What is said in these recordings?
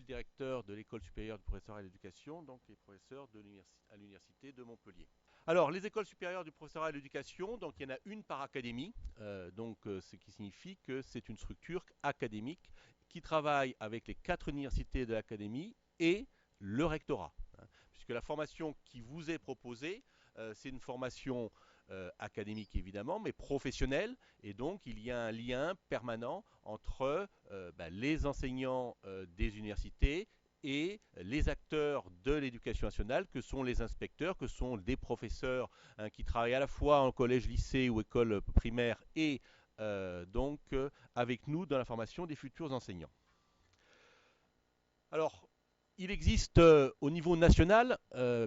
directeur de l'école supérieure du professorat à l'éducation, donc les professeurs à l'université de Montpellier. Alors, les écoles supérieures du professorat à l'éducation, donc il y en a une par académie, ce qui signifie que c'est une structure académique qui travaille avec les 4 universités de l'académie et le rectorat. Puisque la formation qui vous est proposée, c'est une formation académique évidemment, mais professionnelle, et donc il y a un lien permanent entre les enseignants des universités et les acteurs de l'éducation nationale, que sont les inspecteurs, que sont des professeurs qui travaillent à la fois en collège, lycée ou école primaire et avec nous dans la formation des futurs enseignants. Alors, il existe au niveau national,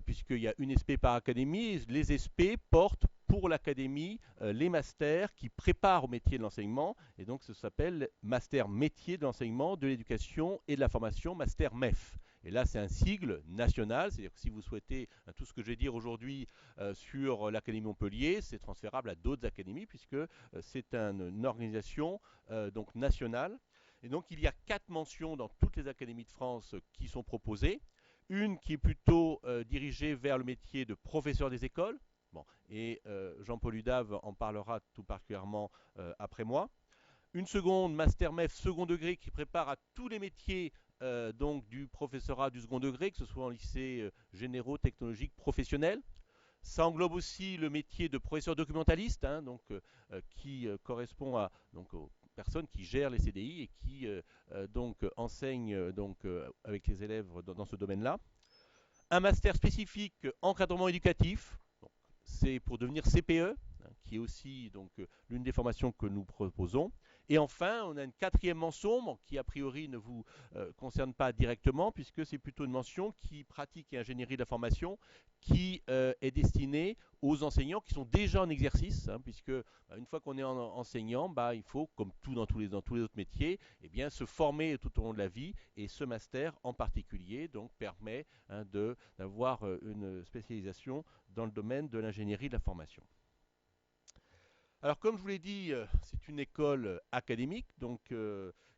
puisqu'il y a une SP par académie, les SP portent pour l'académie les masters qui préparent au métier de l'enseignement, et donc ça s'appelle Master Métier de l'enseignement, de l'éducation et de la formation, Master MEF. Et là, c'est un sigle national, c'est-à-dire que si vous souhaitez tout ce que je vais dire aujourd'hui sur l'Académie Montpellier, c'est transférable à d'autres académies, puisque c'est une organisation donc nationale. Et donc il y a 4 mentions dans toutes les académies de France qui sont proposées. Une qui est plutôt dirigée vers le métier de professeur des écoles. Bon, et Jean-Paul Udave en parlera tout particulièrement après moi. Une seconde, Master MEF second degré, qui prépare à tous les métiers donc du professorat du second degré, que ce soit en lycée généraux, technologiques, professionnels. Ça englobe aussi le métier de professeur documentaliste, qui correspond à, aux personnes qui gèrent les CDI et qui enseignent avec les élèves dans ce domaine-là. Un master spécifique encadrement éducatif, c'est pour devenir CPE, qui est aussi l'une des formations que nous proposons. Et enfin, on a une 4e mention qui a priori ne vous concerne pas directement, puisque c'est plutôt une mention qui pratique ingénierie de la formation, qui est destinée aux enseignants qui sont déjà en exercice, puisque une fois qu'on est enseignant, il faut, comme tout dans tous les autres métiers, se former tout au long de la vie, et ce master en particulier permet d'avoir une spécialisation dans le domaine de l'ingénierie de la formation. Alors, comme je vous l'ai dit, c'est une école académique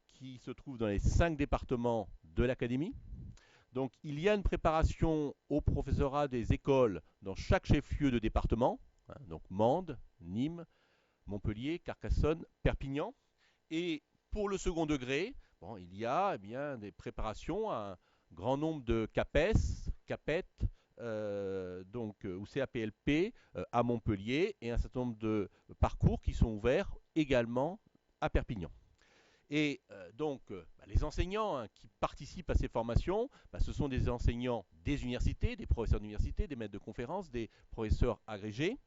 qui se trouve dans les 5 départements de l'académie. Donc, il y a une préparation au professorat des écoles dans chaque chef-lieu de département, donc Mende, Nîmes, Montpellier, Carcassonne, Perpignan. Et pour le second degré, il y a des préparations à un grand nombre de CAPES, CAPET, ou CAPLP à Montpellier, et un certain nombre de parcours qui sont ouverts également à Perpignan. Et les enseignants qui participent à ces formations, ce sont des enseignants des universités, des professeurs d'université, des maîtres de conférences, des professeurs agrégés.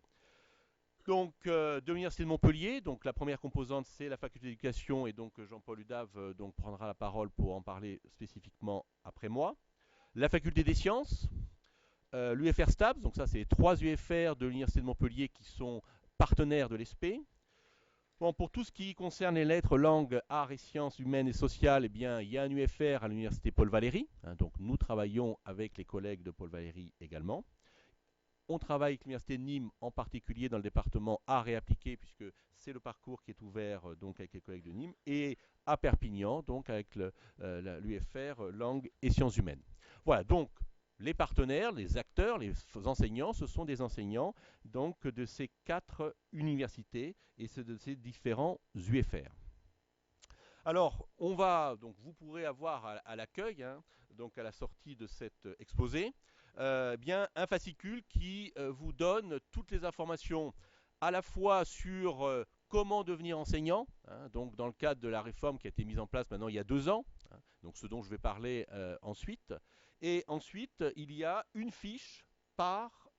De l'Université de Montpellier, la première composante, c'est la faculté d'éducation, et Jean-Paul Udave prendra la parole pour en parler spécifiquement après moi. La faculté des sciences, l'UFR STAPS, donc ça c'est les 3 UFR de l'Université de Montpellier qui sont partenaires de l'ESP. Bon, pour tout ce qui concerne les lettres, langues, arts et sciences humaines et sociales, il y a un UFR à l'Université Paul Valéry. Donc nous travaillons avec les collègues de Paul Valéry également. On travaille avec l'Université de Nîmes, en particulier dans le département Arts et Appliqués, puisque c'est le parcours qui est ouvert avec les collègues de Nîmes, et à Perpignan, avec l'UFR Langues et Sciences Humaines. Voilà, donc les partenaires, les acteurs, les enseignants, ce sont des enseignants de ces 4 universités et de ces différents UFR. Alors, vous pourrez avoir à l'accueil, à la sortie de cet exposé, un fascicule qui vous donne toutes les informations à la fois sur comment devenir enseignant, dans le cadre de la réforme qui a été mise en place maintenant il y a 2 ans, ce dont je vais parler ensuite. Et ensuite, il y a une fiche par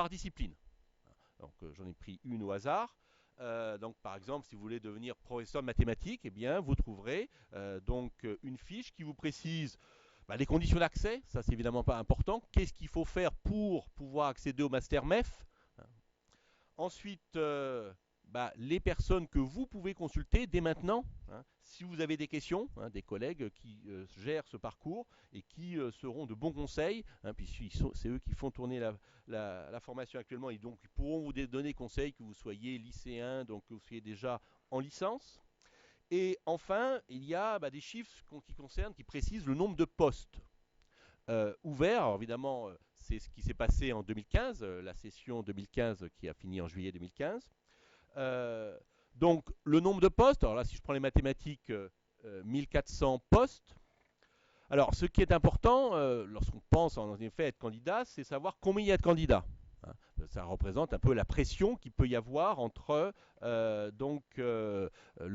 discipline. J'en ai pris une au hasard. Par exemple, si vous voulez devenir professeur de mathématiques, vous trouverez une fiche qui vous précise les conditions d'accès. Ça, c'est évidemment pas important. Qu'est-ce qu'il faut faire pour pouvoir accéder au master MEF? Ensuite, les personnes que vous pouvez consulter dès maintenant, si vous avez des questions, des collègues qui gèrent ce parcours et qui seront de bons conseils, puisque c'est eux qui font tourner la formation actuellement, et donc ils pourront vous donner conseils, que vous soyez lycéen, que vous soyez déjà en licence. Et enfin, il y a des chiffres qui précisent le nombre de postes ouverts. Alors évidemment, c'est ce qui s'est passé en 2015, la session 2015 qui a fini en juillet 2015. Euh, donc le nombre de postes, alors là si je prends les mathématiques, 1400 postes. Alors ce qui est important lorsqu'on pense en effet être candidat, c'est savoir combien il y a de candidats. Hein. Ça représente un peu la pression qu'il peut y avoir entre le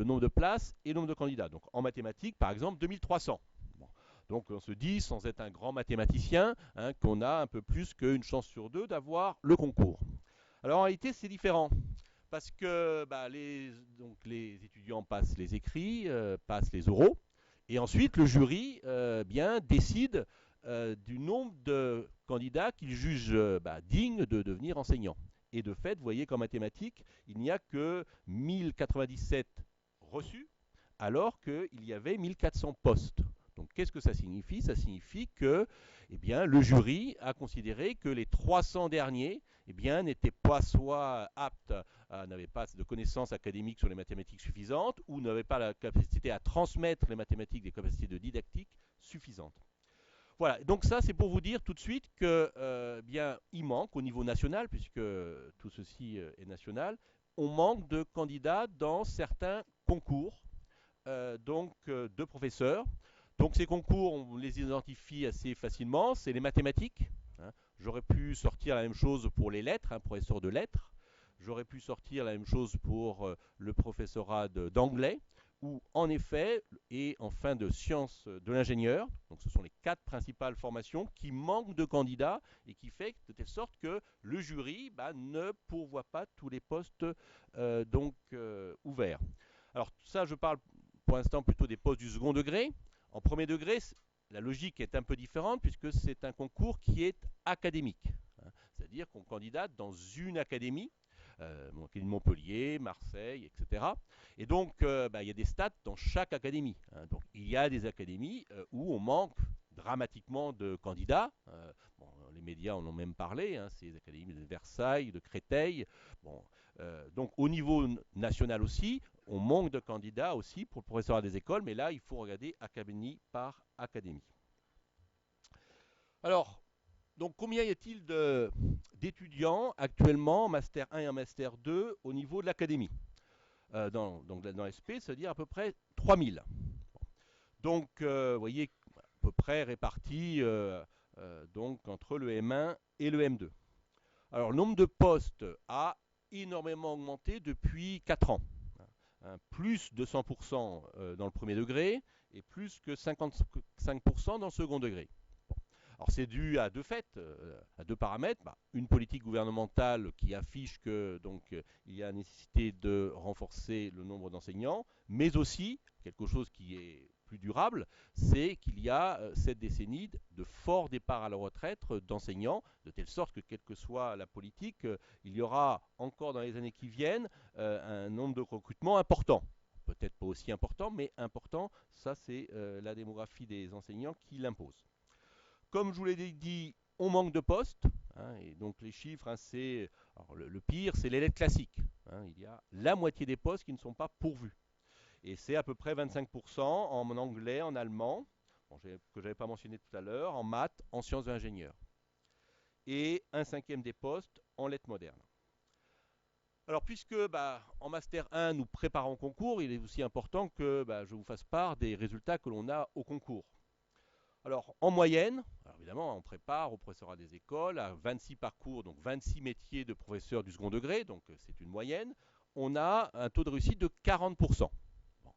nombre de places et le nombre de candidats. Donc en mathématiques, par exemple, 2300. Bon. Donc on se dit, sans être un grand mathématicien, hein, qu'on a un peu plus qu'une chance sur deux d'avoir le concours. Alors en réalité, c'est différent. Parce que les étudiants passent les écrits, passent les oraux, et ensuite le jury décide du nombre de candidats qu'il juge dignes de devenir enseignants. Et de fait, vous voyez qu'en mathématiques, il n'y a que 1097 reçus, alors qu'il y avait 1400 postes. Donc qu'est-ce que ça signifie? Ça signifie que le jury a considéré que les 300 derniers n'étaient pas soit aptes, n'avaient pas de connaissances académiques sur les mathématiques suffisantes, ou n'avaient pas la capacité à transmettre les mathématiques, des capacités de didactique suffisantes. Voilà, donc ça c'est pour vous dire tout de suite que il manque au niveau national, puisque tout ceci est national, on manque de candidats dans certains concours de professeurs. Donc ces concours, on les identifie assez facilement, c'est les mathématiques. Hein. J'aurais pu sortir la même chose pour les lettres, un professeur de lettres. J'aurais pu sortir la même chose pour le professorat d'anglais, ou en effet, et en fin de sciences de l'ingénieur. Donc ce sont les 4 principales formations qui manquent de candidats et qui fait de telle sorte que le jury ne pourvoit pas tous les postes ouverts. Alors ça, je parle pour l'instant plutôt des postes du second degré. En premier degré, la logique est un peu différente puisque c'est un concours qui est académique. Hein. C'est-à-dire qu'on candidate dans une académie, Montpellier, Marseille, etc. Et donc, il y a des stats dans chaque académie. Hein. Donc, il y a des académies où on manque dramatiquement de candidats. Les médias en ont même parlé, hein, ces académies de Versailles, de Créteil. Bon, donc au niveau national aussi, on manque de candidats aussi pour le professorat des écoles, mais là, il faut regarder académie par académie. Alors, donc combien y a-t-il d'étudiants actuellement en Master 1 et en Master 2 au niveau de l'académie dans SP, c'est-à-dire à peu près 3000. Donc, vous voyez, à peu près répartis entre le M1 et le M2. Alors, le nombre de postes a énormément augmenté depuis 4 ans. Plus de 100% dans le premier degré et plus que 55% dans le second degré. Alors c'est dû à deux faits, à deux paramètres. Une politique gouvernementale qui affiche que il y a nécessité de renforcer le nombre d'enseignants, mais aussi quelque chose qui est plus durable, c'est qu'il y a cette décennie de fort départ à la retraite d'enseignants, de telle sorte que quelle que soit la politique, il y aura encore dans les années qui viennent un nombre de recrutements important. Peut-être pas aussi important, mais important, ça c'est la démographie des enseignants qui l'impose. Comme je vous l'ai dit, on manque de postes. Hein, et donc les chiffres, c'est le pire, c'est les lettres classiques. Hein, il y a la moitié des postes qui ne sont pas pourvus. Et c'est à peu près 25% en anglais, en allemand, que je n'avais pas mentionné tout à l'heure, en maths, en sciences de l'ingénieur. Et un cinquième des postes en lettres modernes. Alors, puisque en Master 1, nous préparons au concours, il est aussi important que je vous fasse part des résultats que l'on a au concours. Alors, en moyenne, alors évidemment, on prépare au professorat des écoles à 26 parcours, donc 26 métiers de professeurs du second degré, donc c'est une moyenne. On a un taux de réussite de 40%. Bon.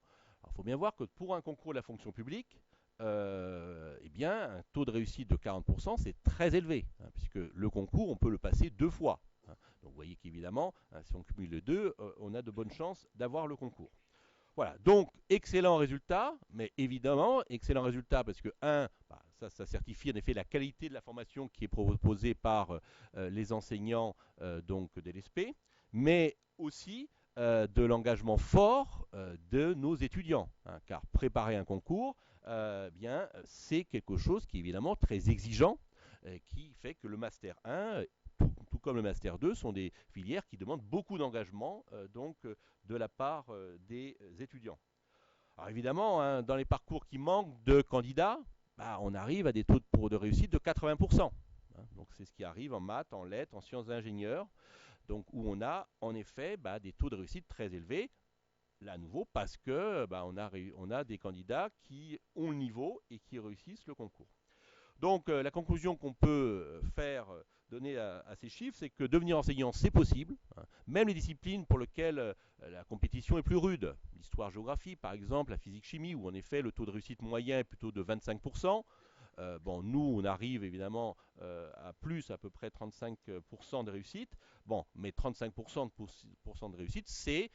Il faut bien voir que pour un concours de la fonction publique, un taux de réussite de 40%, c'est très élevé, hein, puisque le concours, on peut le passer 2 fois. Hein. Donc vous voyez qu'évidemment, hein, si on cumule les deux, on a de bonnes chances d'avoir le concours. Voilà, donc excellent résultat, mais évidemment, excellent résultat parce que, ça certifie en effet la qualité de la formation qui est proposée par les enseignants de l'ESP, mais aussi de l'engagement fort de nos étudiants, hein, car préparer un concours, c'est quelque chose qui est évidemment très exigeant, qui fait que le Master 1 tout comme le Master 2, sont des filières qui demandent beaucoup d'engagement de la part des étudiants. Alors évidemment, hein, dans les parcours qui manquent de candidats, bah, on arrive à des taux de réussite de 80%. Hein. Donc c'est ce qui arrive en maths, en lettres, en sciences d'ingénieurs, donc où on a en effet bah, des taux de réussite très élevés. Là à nouveau parce que bah, on a des candidats qui ont le niveau et qui réussissent le concours. Donc la conclusion qu'on peut faire, donner à ces chiffres, c'est que devenir enseignant, c'est possible. Hein. Même les disciplines pour lesquelles la compétition est plus rude, l'histoire-géographie par exemple, la physique-chimie, où en effet le taux de réussite moyen est plutôt de 25%. Bon, nous, on arrive évidemment à plus, à peu près 35% de réussite. Bon, mais 35% de réussite, c'est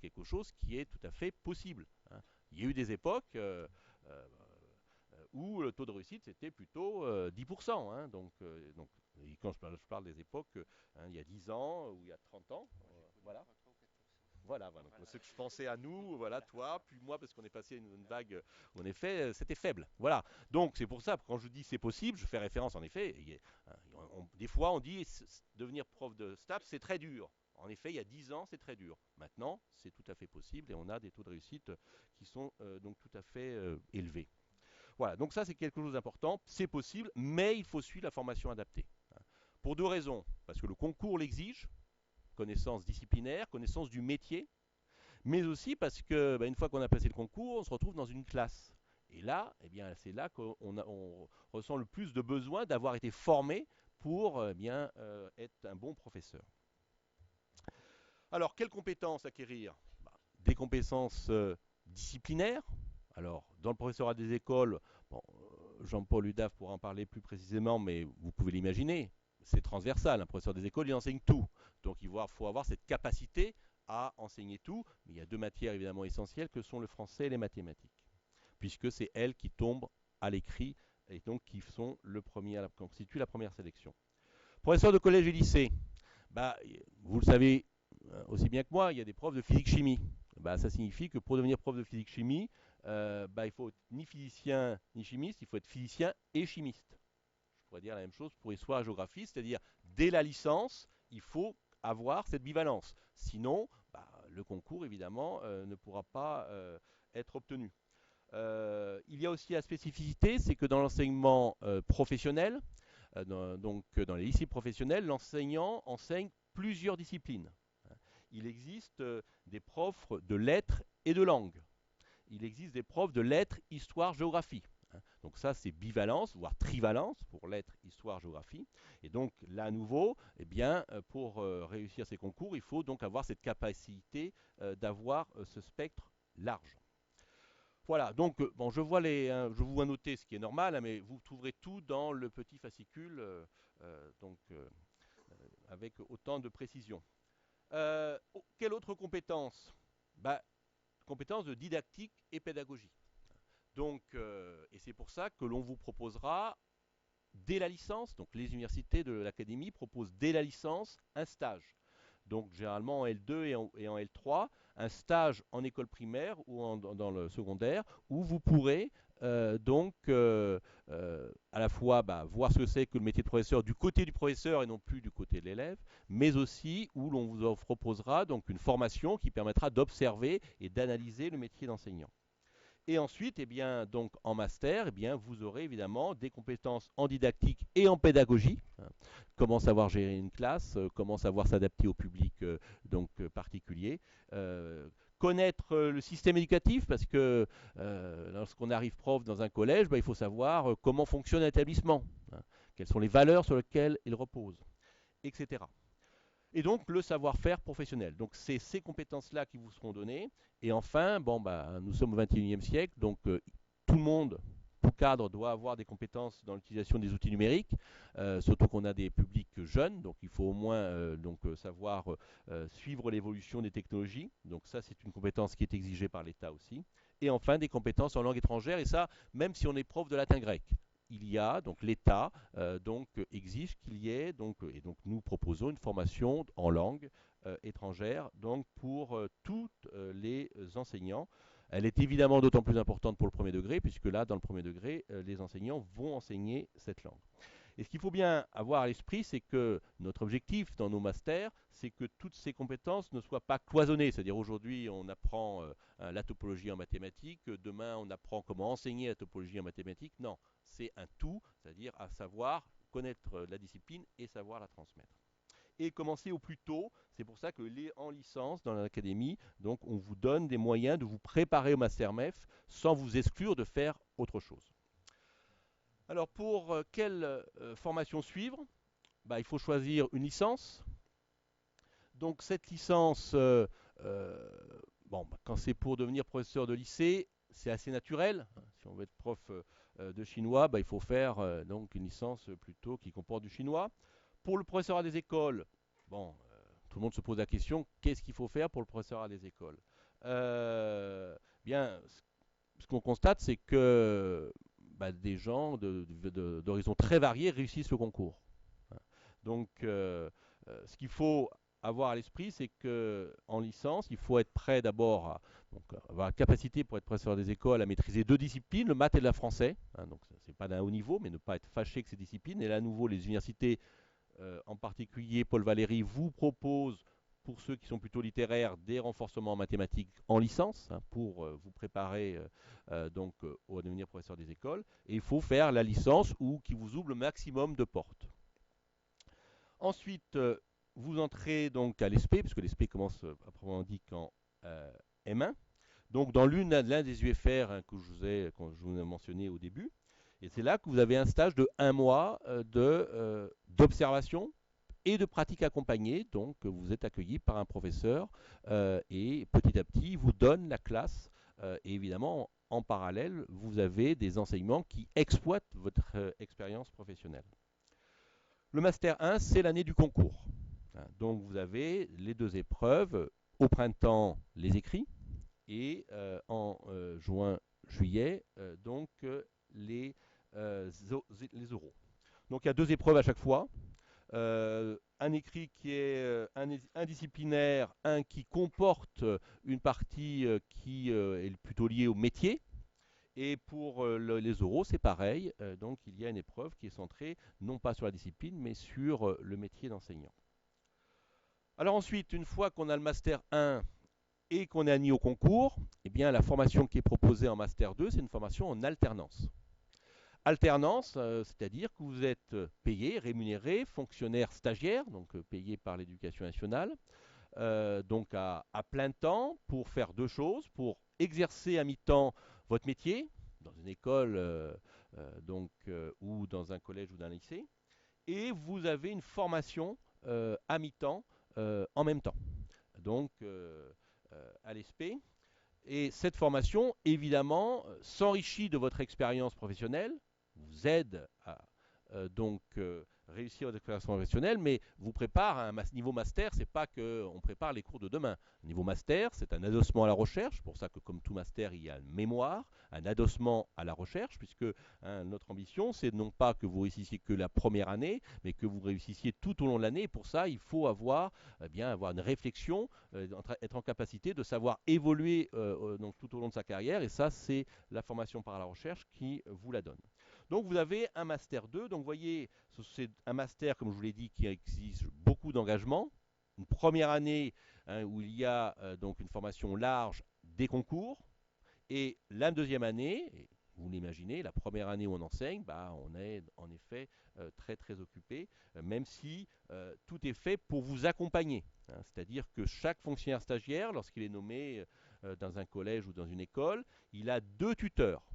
quelque chose qui est tout à fait possible. Hein. Il y a eu des époques euh, où le taux de réussite c'était plutôt 10%. Hein, et quand je parle des époques, hein, il y a 10 ans ou il y a 30 ans, voilà. Voilà, voilà. Donc, ce que je pensais à nous, voilà, toi, puis moi, parce qu'on est passé une vague où en effet, c'était faible. Voilà. Donc c'est pour ça, quand je dis c'est possible, je fais référence en effet. Des fois, on dit devenir prof de STAPS, c'est très dur. En effet, il y a 10 ans, c'est très dur. Maintenant, c'est tout à fait possible et on a des taux de réussite qui sont donc tout à fait élevés. Voilà, donc ça c'est quelque chose d'important, c'est possible, mais il faut suivre la formation adaptée. Pour deux raisons, parce que le concours l'exige, connaissance disciplinaire, connaissance du métier, mais aussi parce que bah, une fois qu'on a passé le concours, on se retrouve dans une classe. Et là, eh bien, c'est là qu'on ressent le plus de besoin d'avoir été formé pour être un bon professeur. Alors, quelles compétences acquérir? Bah, des compétences disciplinaires. Alors, dans le professorat des écoles, bon, Jean-Paul Udave pourra en parler plus précisément, mais vous pouvez l'imaginer, c'est transversal. Un professeur des écoles, il enseigne tout. Donc, il faut avoir cette capacité à enseigner tout. Mais il y a deux matières évidemment essentielles que sont le français et les mathématiques, puisque c'est elles qui tombent à l'écrit et donc qui constituent la première sélection. Professeur de collège et lycée, bah, vous le savez aussi bien que moi, il y a des profs de physique-chimie. Bah, ça signifie que pour devenir prof de physique-chimie, bah, il faut être ni physicien ni chimiste, il faut être physicien et chimiste. Je pourrais dire la même chose pour histoire et géographie, c'est-à-dire dès la licence, il faut avoir cette bivalence. Sinon, bah, le concours, évidemment, ne pourra pas être obtenu. Il y a aussi la spécificité, c'est que dans l'enseignement professionnel, dans les lycées professionnels, l'enseignant enseigne plusieurs disciplines. Il existe des profs de lettres et de langue. Il existe des profs de lettres, histoire, géographie. Donc ça, c'est bivalence, voire trivalence pour lettres, histoire, géographie. Et donc là, à nouveau, eh bien, pour réussir ces concours, il faut donc avoir cette capacité d'avoir ce spectre large. Voilà, donc bon, je vous vois noter ce qui est normal, hein, mais vous trouverez tout dans le petit fascicule, avec autant de précision. Quelle autre compétence? Bah, compétence de didactique et pédagogie. Donc, et c'est pour ça que l'on vous proposera dès la licence, donc les universités de l'académie proposent dès la licence un stage. Donc généralement en L2 et en L3, un stage en école primaire ou dans le secondaire, où vous pourrez à la fois bah, voir ce que c'est que le métier de professeur du côté du professeur et non plus du côté de l'élève, mais aussi où l'on vous proposera donc une formation qui permettra d'observer et d'analyser le métier d'enseignant. Et ensuite, eh bien, donc en master, eh bien, vous aurez évidemment des compétences en didactique et en pédagogie. Hein. Comment savoir gérer une classe, comment savoir s'adapter au public particulier. Connaître le système éducatif, parce que lorsqu'on arrive prof dans un collège, bah, il faut savoir comment fonctionne un établissement, hein, quelles sont les valeurs sur lesquelles il repose, etc. Et donc le savoir-faire professionnel. Donc c'est ces compétences-là qui vous seront données. Et enfin, bon, bah, nous sommes au XXIe siècle, donc tout le monde, tout cadre doit avoir des compétences dans l'utilisation des outils numériques, surtout qu'on a des publics jeunes, donc il faut au moins savoir suivre l'évolution des technologies. Donc ça, c'est une compétence qui est exigée par l'État aussi. Et enfin, des compétences en langue étrangère, et ça, même si on est prof de latin-grec. Il y a donc l'État exige qu'il y ait et donc nous proposons une formation en langue étrangère donc pour tous les enseignants. Elle est évidemment d'autant plus importante pour le premier degré puisque là dans le premier degré les enseignants vont enseigner cette langue. Et ce qu'il faut bien avoir à l'esprit, c'est que notre objectif dans nos masters, c'est que toutes ces compétences ne soient pas cloisonnées. C'est-à-dire aujourd'hui, on apprend la topologie en mathématiques, demain, on apprend comment enseigner la topologie en mathématiques. Non, c'est un tout, c'est-à-dire à savoir connaître la discipline et savoir la transmettre. Et commencer au plus tôt. C'est pour ça que en licence dans l'académie, donc on vous donne des moyens de vous préparer au master MEF sans vous exclure de faire autre chose. Alors pour quelle formation suivre? Il faut choisir une licence. Donc cette licence, quand c'est pour devenir professeur de lycée, c'est assez naturel. Si on veut être prof de chinois, il faut faire donc une licence plutôt qui comporte du chinois. Pour le professorat des écoles, tout le monde se pose la question, qu'est-ce qu'il faut faire pour le professorat des écoles? Bien, ce qu'on constate, c'est que des gens d'horizons très variés réussissent le concours. Donc, ce qu'il faut avoir à l'esprit, c'est qu'en licence, il faut être prêt d'abord à avoir la capacité pour être professeur des écoles à maîtriser deux disciplines, le maths et le français. Donc, c'est pas d'un haut niveau, mais ne pas être fâché que ces disciplines. Et là, à nouveau, les universités, en particulier Paul Valéry, vous proposent pour ceux qui sont plutôt littéraires, des renforcements en mathématiques en licence pour vous préparer au devenir professeur des écoles. Et il faut faire la licence ou qui vous ouvre le maximum de portes. Ensuite, vous entrez donc à l'ESP, puisque l'ESP commence à proprement dit qu'en M1. Donc dans l'un des UFR que je vous ai mentionné au début. Et c'est là que vous avez un stage de 1 mois d'observation et de pratique accompagnée. Donc vous êtes accueilli par un professeur et petit à petit, il vous donne la classe. Et évidemment, en parallèle, vous avez des enseignements qui exploitent votre expérience professionnelle. Le Master 1, c'est l'année du concours. Donc vous avez les deux épreuves. Au printemps, les écrits et en juin-juillet, les oraux. Donc il y a deux épreuves à chaque fois. Un écrit qui est indisciplinaire, un qui comporte une partie qui est plutôt liée au métier. Et pour les oraux, c'est pareil. Donc il y a une épreuve qui est centrée non pas sur la discipline, mais sur le métier d'enseignant. Alors ensuite, une fois qu'on a le Master 1 et qu'on est admis au concours, eh bien, la formation qui est proposée en Master 2, c'est une formation en alternance. Alternance, c'est-à-dire que vous êtes payé, rémunéré, fonctionnaire stagiaire, donc payé par l'Éducation nationale, donc à plein temps pour faire deux choses, pour exercer à mi-temps votre métier, dans une école ou dans un collège ou dans un lycée, et vous avez une formation à mi-temps en même temps, donc à l'ESP. Et cette formation, évidemment, s'enrichit de votre expérience professionnelle, vous aide à réussir votre expérience professionnelle, mais vous prépare à un niveau master. C'est pas qu'on prépare les cours de demain. Niveau master, c'est un adossement à la recherche. C'est pour ça que, comme tout master, il y a une mémoire, un adossement à la recherche, puisque notre ambition, c'est non pas que vous réussissiez que la première année, mais que vous réussissiez tout au long de l'année. Et pour ça, il faut avoir une réflexion, être en capacité de savoir évoluer donc tout au long de sa carrière. Et ça, c'est la formation par la recherche qui vous la donne. Donc vous avez un Master 2, donc vous voyez, c'est un Master, comme je vous l'ai dit, qui exige beaucoup d'engagement. Une première année où il y a donc une formation large des concours, et la deuxième année, vous l'imaginez, la première année où on enseigne, on est en effet très très occupé, même si tout est fait pour vous accompagner. C'est-à-dire que chaque fonctionnaire stagiaire, lorsqu'il est nommé dans un collège ou dans une école, il a deux tuteurs.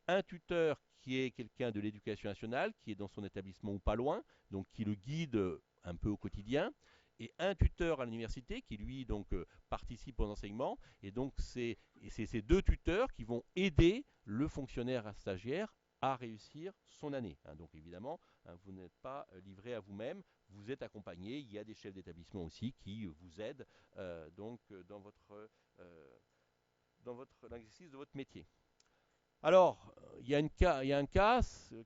Un tuteur qui est quelqu'un de l'Éducation nationale, qui est dans son établissement ou pas loin, donc qui le guide un peu au quotidien, et un tuteur à l'université qui lui participe aux enseignements. Et donc c'est ces deux tuteurs qui vont aider le fonctionnaire stagiaire à réussir son année. Donc évidemment, vous n'êtes pas livré à vous-même, vous êtes accompagné. Il y a des chefs d'établissement aussi qui vous aident dans l'exercice de votre métier. Alors, il y a un cas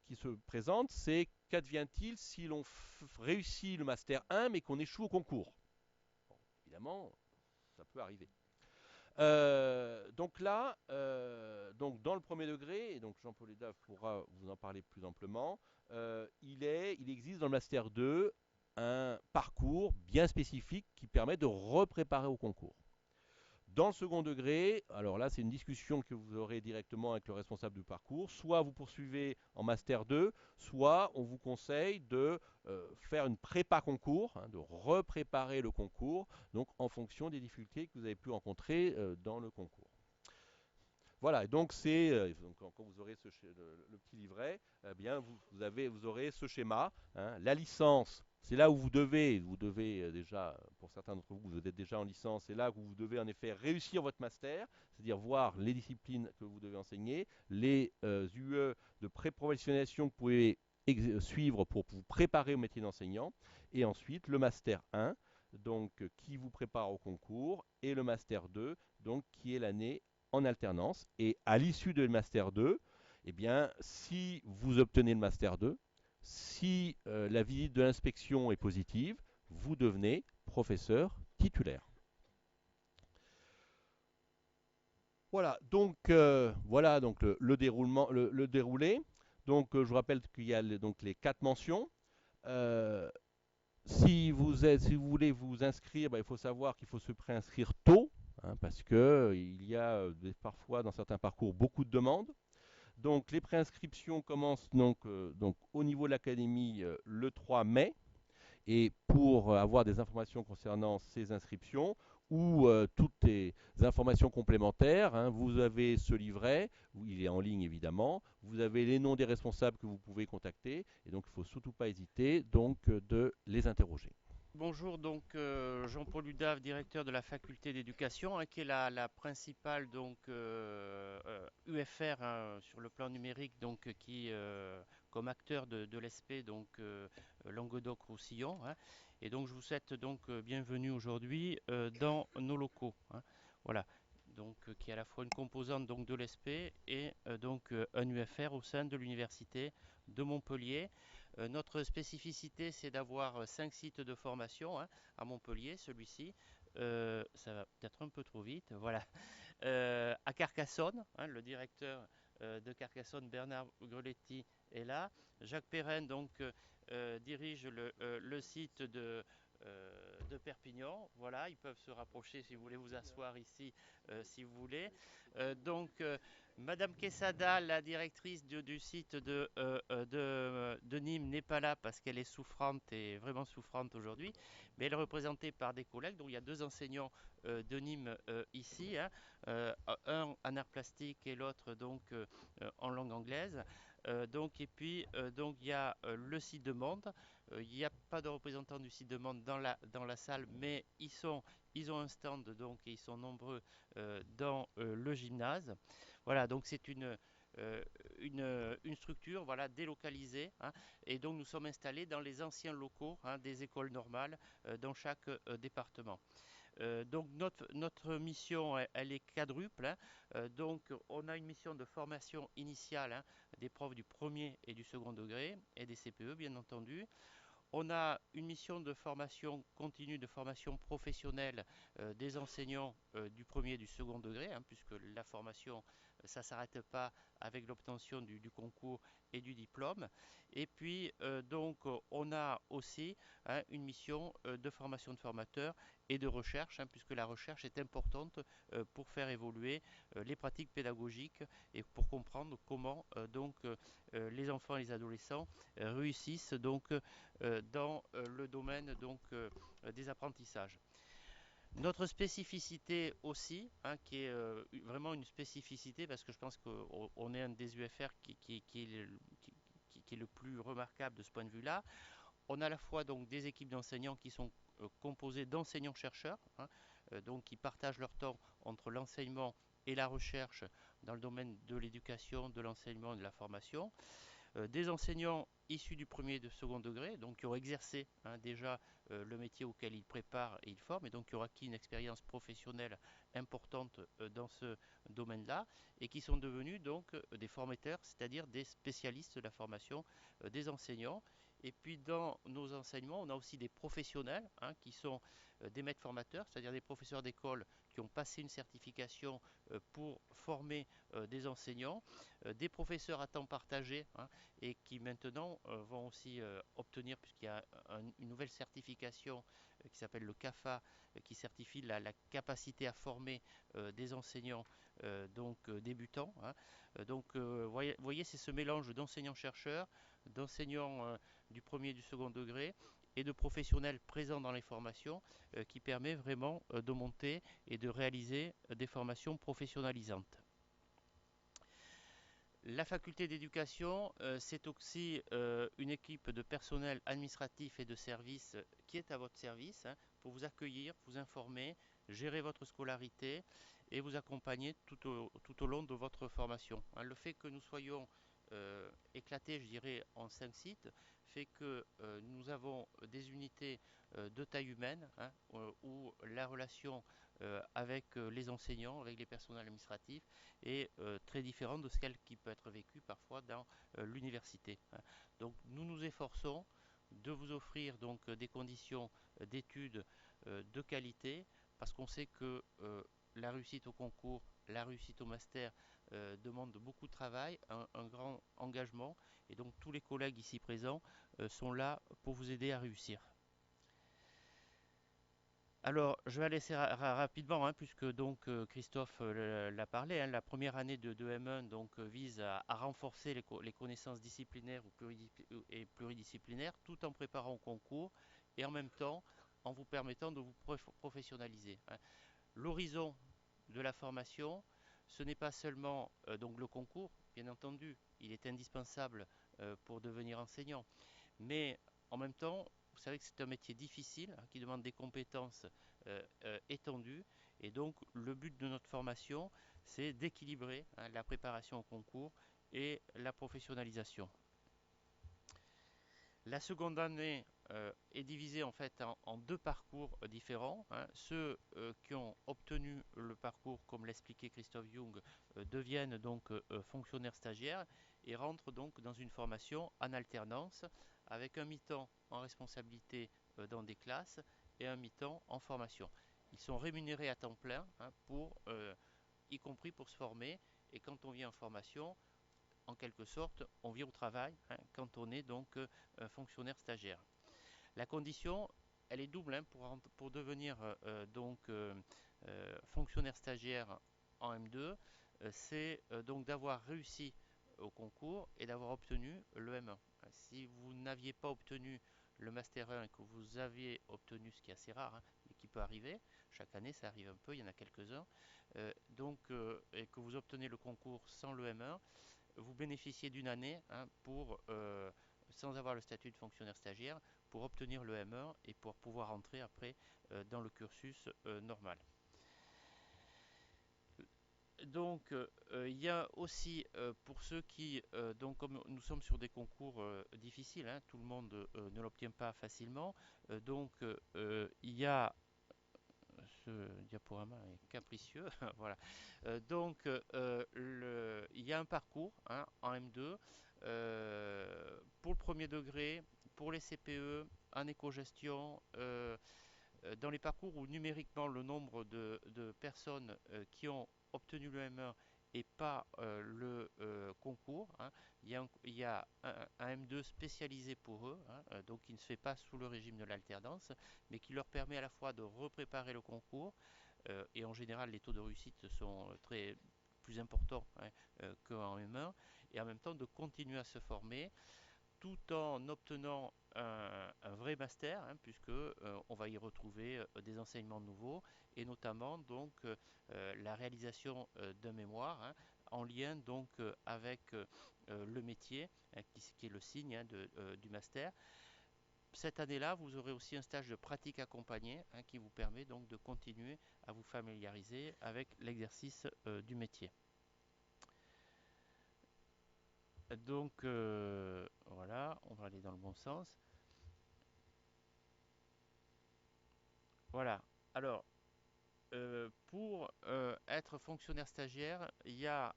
qui se présente, c'est qu'advient-il si l'on réussit le Master 1 mais qu'on échoue au concours? Bon, évidemment, ça peut arriver. Donc là, donc dans le premier degré, et donc Jean-Paul Edave pourra vous en parler plus amplement, il existe dans le Master 2 un parcours bien spécifique qui permet de repréparer au concours. Dans le second degré, alors là c'est une discussion que vous aurez directement avec le responsable du parcours, soit vous poursuivez en Master 2, soit on vous conseille de faire une prépa concours, hein, de repréparer le concours, donc en fonction des difficultés que vous avez pu rencontrer dans le concours. Voilà, donc c'est quand vous aurez le petit livret, eh bien vous aurez ce schéma, hein. La licence, c'est là où vous devez déjà, pour certains d'entre vous, vous êtes déjà en licence, c'est là où vous devez en effet réussir votre master, c'est-à-dire voir les disciplines que vous devez enseigner, les UE de pré-professionnalisation que vous pouvez suivre pour vous préparer au métier d'enseignant, et ensuite le master 1, donc qui vous prépare au concours, et le master 2, donc qui est l'année en alternance. Et à l'issue de Master 2, eh bien, si vous obtenez le Master 2, si la visite de l'inspection est positive, vous devenez professeur titulaire. Voilà donc le déroulement, le déroulé. Donc je vous rappelle qu'il y a donc les quatre mentions. Euh, si vous voulez vous inscrire, il faut savoir qu'il faut se préinscrire tôt, hein, parce que il y a parfois dans certains parcours beaucoup de demandes. Donc les préinscriptions commencent donc au niveau de l'académie le 3 mai. Et pour avoir des informations concernant ces inscriptions ou toutes les informations complémentaires, hein, vous avez ce livret, il est en ligne évidemment, vous avez les noms des responsables que vous pouvez contacter, et donc il ne faut surtout pas hésiter donc de les interroger. Bonjour, donc Jean-Paul Udave, directeur de la faculté d'éducation, hein, qui est la principale donc UFR, hein, sur le plan numérique, donc qui comme acteur de l'ESP, donc Languedoc-Roussillon, hein. Et donc je vous souhaite donc bienvenue aujourd'hui dans nos locaux, hein. Voilà. Donc qui est à la fois une composante donc de l'ESP et donc un UFR au sein de l'université de Montpellier. Notre spécificité, c'est d'avoir 5 sites de formation, hein, à Montpellier, celui-ci. Ça va peut-être un peu trop vite, voilà. À Carcassonne, hein, le directeur de Carcassonne, Bernard Greletti, est là. Jacques Perrin donc dirige le site de Perpignan. Voilà, ils peuvent se rapprocher si vous voulez vous asseoir ici, si vous voulez. Madame Quesada, la directrice du site de Nîmes, n'est pas là parce qu'elle est souffrante et vraiment souffrante aujourd'hui, mais elle est représentée par des collègues. Donc il y a deux enseignants de Nîmes ici, hein, un en art plastique et l'autre donc en langue anglaise. Et puis donc il y a le site de Monde. Il n'y a pas de représentants du site de Monde dans la salle, mais ils ont un stand donc et ils sont nombreux dans le gymnase. Voilà, donc c'est euh, une structure, voilà, délocalisée, hein, et donc nous sommes installés dans les anciens locaux, hein, des écoles normales dans chaque département. Donc notre mission, elle est quadruple, hein. Donc on a une mission de formation initiale, hein, des profs du premier et du second degré et des CPE bien entendu. On a une mission de formation continue, de formation professionnelle des enseignants du premier et du second degré, hein, puisque la formation, ça ne s'arrête pas avec l'obtention du concours et du diplôme. Et puis, on a aussi, hein, une mission de formation de formateurs et de recherche, hein, puisque la recherche est importante pour faire évoluer les pratiques pédagogiques et pour comprendre comment les enfants et les adolescents réussissent dans le domaine des apprentissages. Notre spécificité aussi, hein, qui est vraiment une spécificité, parce que je pense qu'on est un des UFR qui est le plus remarquable de ce point de vue-là. On a à la fois donc des équipes d'enseignants qui sont composées d'enseignants-chercheurs, hein, donc qui partagent leur temps entre l'enseignement et la recherche dans le domaine de l'éducation, de l'enseignement et de la formation. Des enseignants issus du premier et du second degré, donc qui ont exercé, hein, déjà le métier auquel ils préparent et ils forment, et donc qui ont acquis une expérience professionnelle importante dans ce domaine-là, et qui sont devenus donc des formateurs, c'est-à-dire des spécialistes de la formation des enseignants. Et puis dans nos enseignements, on a aussi des professionnels, hein, qui sont des maîtres formateurs, c'est-à-dire des professeurs d'école qui ont passé une certification pour former des enseignants, des professeurs à temps partagé, hein, et qui maintenant vont aussi obtenir, puisqu'il y a une nouvelle certification qui s'appelle le CAFA, qui certifie la capacité à former des enseignants débutants, hein. Voyez, c'est ce mélange d'enseignants-chercheurs, d'enseignants du premier et du second degré, et de professionnels présents dans les formations qui permet vraiment de monter et de réaliser des formations professionnalisantes. La faculté d'éducation, c'est aussi une équipe de personnel administratif et de service qui est à votre service, hein, pour vous accueillir, vous informer, gérer votre scolarité et vous accompagner tout au long de votre formation, hein. Le fait que nous soyons éclatés, je dirais, en 5 sites, fait que nous avons des unités de taille humaine, hein, où la relation avec les enseignants, avec les personnels administratifs, est très différente de celle qui peut être vécue parfois dans l'université, hein. Donc nous nous efforçons de vous offrir donc des conditions d'études de qualité, parce qu'on sait que la réussite au concours, la réussite au master demande beaucoup de travail, un grand engagement, et donc tous les collègues ici présents sont là pour vous aider à réussir. Alors, je vais aller assez rapidement, hein, puisque donc Christophe l'a parlé, hein. La première année de M1 donc vise à renforcer les connaissances disciplinaires et pluridisciplinaires, tout en préparant au concours et en même temps en vous permettant de vous professionnaliser, hein. L'horizon de la formation, ce n'est pas seulement donc le concours, bien entendu, il est indispensable pour devenir enseignant, mais en même temps, vous savez que c'est un métier difficile, hein, qui demande des compétences étendues. Et donc, le but de notre formation, c'est d'équilibrer, hein, la préparation au concours et la professionnalisation. La seconde année est divisée en fait en deux parcours différents, hein. Ceux qui ont obtenu le parcours, comme l'expliquait Christophe Jung, deviennent donc fonctionnaires stagiaires et rentrent donc dans une formation en alternance avec un mi-temps en responsabilité dans des classes et un mi-temps en formation. Ils sont rémunérés à temps plein, hein, y compris pour se former, et quand on vient en formation, en quelque sorte, on vient au travail, hein, quand on est donc fonctionnaire stagiaire. La condition, elle est double, hein, pour devenir fonctionnaire stagiaire en M2, c'est donc d'avoir réussi au concours et d'avoir obtenu le M1. Si vous n'aviez pas obtenu le Master 1 et que vous aviez obtenu, ce qui est assez rare, hein, mais qui peut arriver, chaque année ça arrive un peu, il y en a quelques-uns, et que vous obtenez le concours sans le M1, vous bénéficiez d'une année, hein, sans avoir le statut de fonctionnaire stagiaire, pour obtenir le M1 et pour pouvoir entrer après dans le cursus normal. Donc, il y a aussi pour ceux qui, donc comme nous sommes sur des concours difficiles, hein, tout le monde ne l'obtient pas facilement, il y a ce diaporama est capricieux. Voilà. Il y a un parcours, hein, en M2 pour le premier degré, pour les CPE, en éco-gestion, dans les parcours où numériquement le nombre de personnes qui ont obtenu le M1 et pas le concours, hein. Il y a un M2 spécialisé pour eux, hein, donc qui ne se fait pas sous le régime de l'alternance, mais qui leur permet à la fois de repréparer le concours, et en général les taux de réussite sont plus importants, hein, qu'en M1, et en même temps de continuer à se former tout en obtenant un vrai master, hein, puisque on va y retrouver des enseignements nouveaux et notamment donc la réalisation d'un mémoire, hein, en lien donc avec le métier, hein, qui est le signe, hein, du master. Cette année-là, vous aurez aussi un stage de pratique accompagné, hein, qui vous permet donc de continuer à vous familiariser avec l'exercice du métier. Donc voilà, on va aller dans le bon sens. Voilà. Alors, pour être fonctionnaire stagiaire, il y a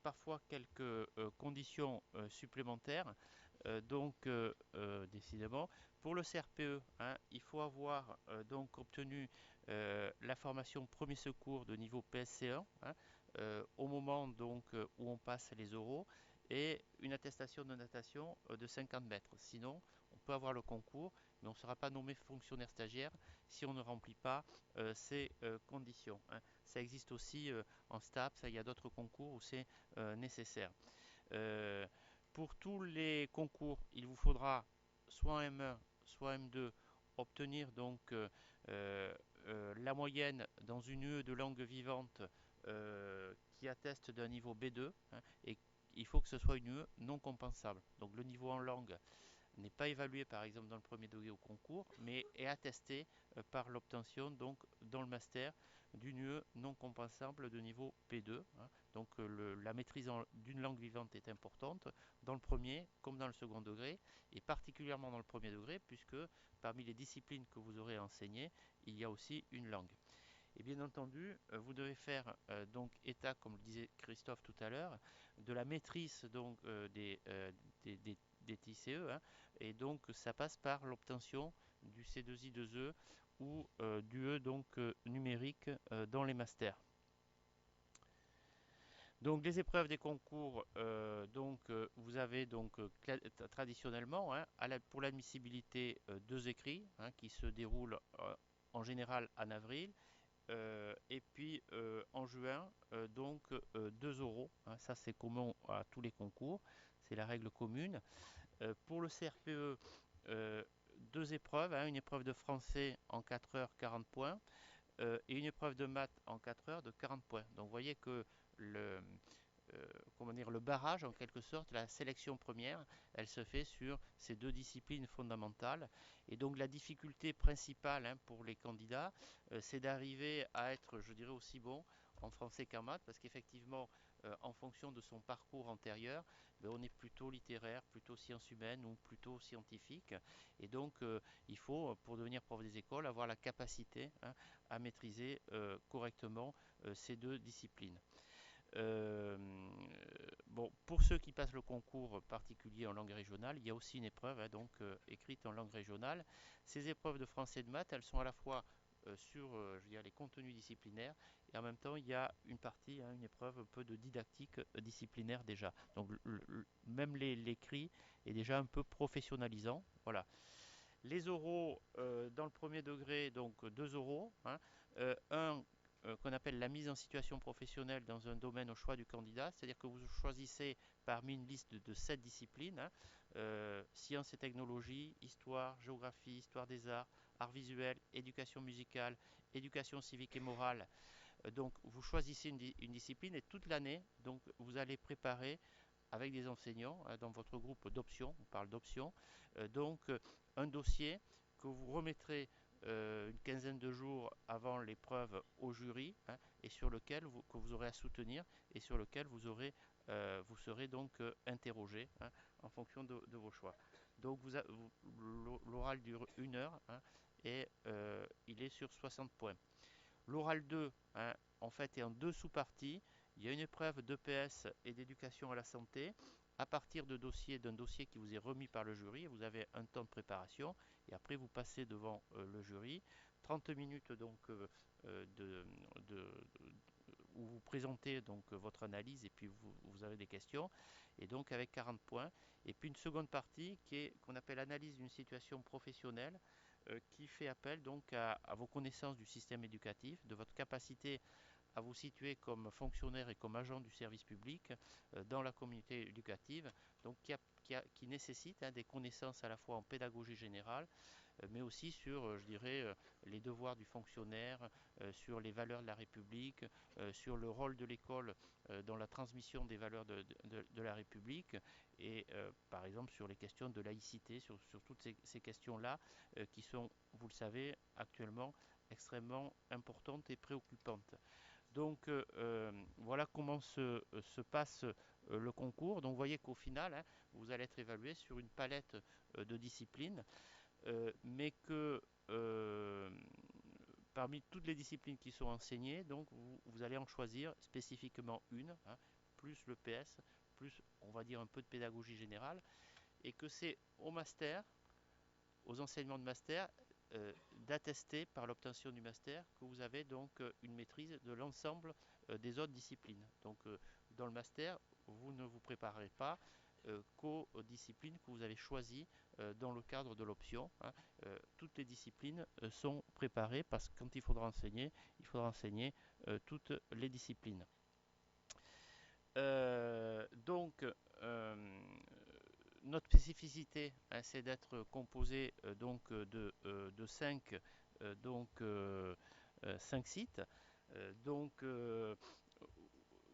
parfois quelques conditions supplémentaires. Décidément, pour le CRPE, hein, il faut avoir donc obtenu la formation premier secours de niveau PSC1, hein, au moment où on passe les oraux, et une attestation de natation de 50 mètres. Sinon, on peut avoir le concours, mais on ne sera pas nommé fonctionnaire stagiaire si on ne remplit pas ces conditions, hein. Ça existe aussi en STAPS, il y a d'autres concours où c'est nécessaire. Euh, pour tous les concours, il vous faudra soit en M1, soit en M2 obtenir euh, la moyenne dans une UE de langue vivante qui atteste d'un niveau B2, hein, et il faut que ce soit une UE non compensable. Donc le niveau en langue n'est pas évalué par exemple dans le premier degré au concours, mais est attesté par l'obtention donc dans le master d'une UE non compensable de niveau P2, hein. Donc la maîtrise d'une langue vivante est importante dans le premier comme dans le second degré, et particulièrement dans le premier degré, puisque parmi les disciplines que vous aurez enseignées, il y a aussi une langue. Et bien entendu, vous devez faire donc état, comme le disait Christophe tout à l'heure, de la maîtrise des TICE, hein, et donc ça passe par l'obtention du C2I2E ou du E numérique dans les masters. Donc les épreuves des concours, vous avez traditionnellement, hein, pour l'admissibilité deux écrits, hein, qui se déroulent en général en avril. Et puis en juin, 2 oraux, hein, ça c'est commun à tous les concours, c'est la règle commune. Pour le CRPE, deux épreuves, hein, une épreuve de français en 4 heures 40 points, et une épreuve de maths en 4 heures de 40 points. Donc vous voyez que le, le barrage, en quelque sorte, la sélection première, elle se fait sur ces deux disciplines fondamentales. Et donc la difficulté principale, hein, pour les candidats, c'est d'arriver à être, je dirais, aussi bon en français qu'en maths, parce qu'effectivement, en fonction de son parcours antérieur, on est plutôt littéraire, plutôt sciences humaines ou plutôt scientifique. Et donc, il faut, pour devenir prof des écoles, avoir la capacité, hein, à maîtriser correctement ces deux disciplines. Euh, pour ceux qui passent le concours particulier en langue régionale, il y a aussi une épreuve, hein, écrite en langue régionale. Ces épreuves de français et de maths, elles sont à la fois sur je veux dire, les contenus disciplinaires, et en même temps il y a une partie, hein, une épreuve un peu de didactique disciplinaire déjà. Donc même l'écrit est déjà un peu professionnalisant. Voilà. Les oraux dans le premier degré, donc 2 oraux, hein, un qu'on appelle la mise en situation professionnelle dans un domaine au choix du candidat, c'est-à-dire que vous choisissez parmi une liste de 7 disciplines, hein, sciences et technologies, histoire, géographie, histoire des arts, arts visuels, éducation musicale, éducation civique et morale. Donc vous choisissez une discipline, et toute l'année, donc vous allez préparer avec des enseignants, hein, dans votre groupe d'options, on parle d'options, un dossier que vous remettrez une quinzaine de jours avant l'épreuve au jury, hein, et que vous aurez à soutenir, et sur lequel vous serez interrogé, hein, en fonction de vos choix. Donc l'oral dure 1 heure, hein, et il est sur 60 points. L'oral 2, hein, en fait, est en deux sous-parties. Il y a une épreuve d'EPS et d'éducation à la santé à partir d'un dossier qui vous est remis par le jury. Vous avez un temps de préparation, et après vous passez devant le jury. 30 minutes de, de, où vous présentez votre analyse, et puis vous avez des questions, et donc avec 40 points. Et puis une seconde partie qu'on appelle analyse d'une situation professionnelle, qui fait appel à vos connaissances du système éducatif, de votre capacité à vous situer comme fonctionnaire et comme agent du service public dans la communauté éducative, donc qui nécessite, hein, des connaissances à la fois en pédagogie générale, mais aussi sur, je dirais, les devoirs du fonctionnaire, sur les valeurs de la République, sur le rôle de l'école dans la transmission des valeurs de la République, et par exemple sur les questions de laïcité, sur toutes ces questions-là, qui sont, vous le savez, actuellement extrêmement importantes et préoccupantes. Donc voilà comment se passe le concours. Donc vous voyez qu'au final, hein, vous allez être évalué sur une palette de disciplines, mais que euh, parmi toutes les disciplines qui sont enseignées, donc vous allez en choisir spécifiquement une, hein, plus le PS, plus on va dire un peu de pédagogie générale. et que c'est au master, aux enseignements de master, d'attester par l'obtention du master que vous avez donc une maîtrise de l'ensemble des autres disciplines. Donc dans le master, vous ne vous préparez pas qu'aux disciplines que vous avez choisies dans le cadre de l'option, hein. Toutes les disciplines sont préparées parce que quand il faudra enseigner toutes les disciplines. Donc, notre spécificité, hein, c'est d'être composé de 5 cinq sites. Donc,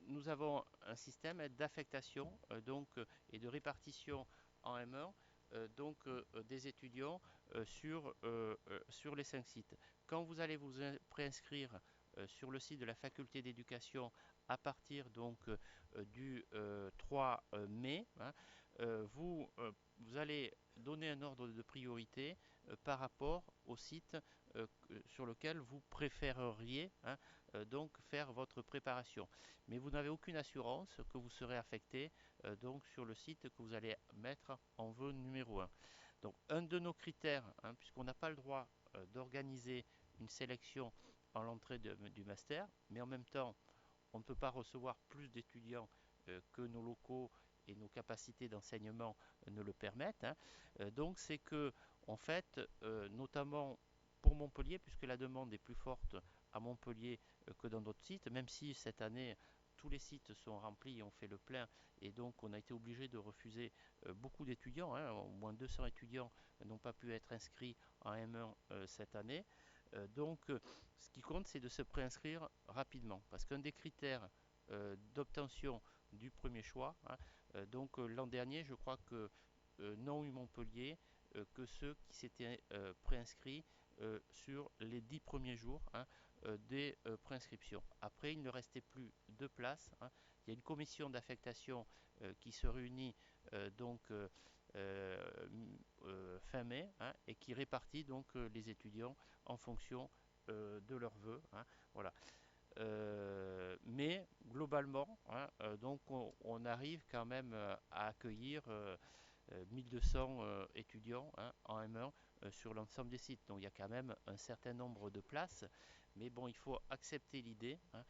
nous avons un système d'affectation et de répartition en M1 des étudiants sur les 5 sites. Quand vous allez vous préinscrire sur le site de la faculté d'éducation à partir du 3 mai, hein, vous allez donner un ordre de priorité par rapport au site sur lequel vous préféreriez, hein, donc faire votre préparation. Mais vous n'avez aucune assurance que vous serez affecté sur le site que vous allez mettre en vœu numéro 1. Donc un de nos critères, hein, puisqu'on n'a pas le droit d'organiser une sélection en l'entrée du master, mais en même temps on ne peut pas recevoir plus d'étudiants que nos locaux et nos capacités d'enseignement ne le permettent, hein. Donc c'est que, en fait, notamment pour Montpellier, puisque la demande est plus forte à Montpellier que dans d'autres sites, même si cette année tous les sites sont remplis et on fait le plein, et donc on a été obligé de refuser beaucoup d'étudiants, hein, au moins 200 étudiants n'ont pas pu être inscrits en M1 cette année. Ce qui compte, c'est de se préinscrire rapidement, parce qu'un des critères d'obtention du premier choix, hein, l'an dernier, je crois que n'ont eu Montpellier que ceux qui s'étaient préinscrits sur les 10 premiers jours, hein, des préinscriptions. Après, il ne restait plus de place, hein. Il y a une commission d'affectation qui se réunit euh, fin mai, hein, et qui répartit les étudiants en fonction de leurs vœux, hein, voilà. Mais globalement, hein, on arrive quand même à accueillir 1200 étudiants, hein, en M1 sur l'ensemble des sites. Donc il y a quand même un certain nombre de places, mais bon, il faut accepter l'idée, hein,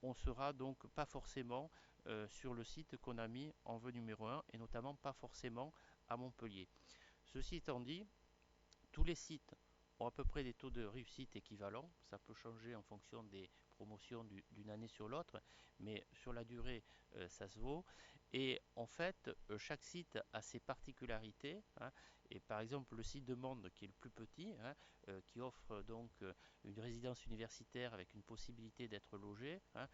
on sera donc pas forcément sur le site qu'on a mis en vœu numéro 1 et notamment pas forcément à Montpellier. Ceci étant dit, tous les sites ont à peu près des taux de réussite équivalents. Ça peut changer en fonction des promotions d'une année sur l'autre, mais sur la durée, ça se vaut. Et en fait, chaque site a ses particularités, hein. Et par exemple, le site de Mende, qui est le plus petit, hein, qui offre une résidence universitaire avec une possibilité d'être logé, hein,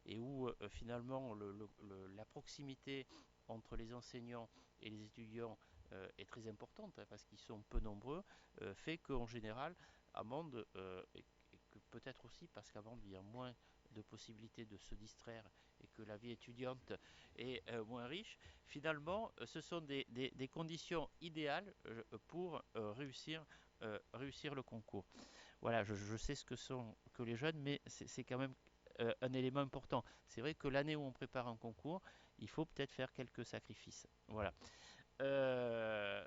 et où finalement la proximité entre les enseignants et les étudiants est très importante, hein, parce qu'ils sont peu nombreux, fait qu'en général, à Mende, et que peut-être aussi parce qu'à Mende, il y a moins de possibilités de se distraire et que la vie étudiante est moins riche, finalement, ce sont des conditions idéales pour réussir le concours. Voilà, je sais ce que sont que les jeunes, mais c'est quand même un élément important. C'est vrai que l'année où on prépare un concours, il faut peut-être faire quelques sacrifices. Voilà.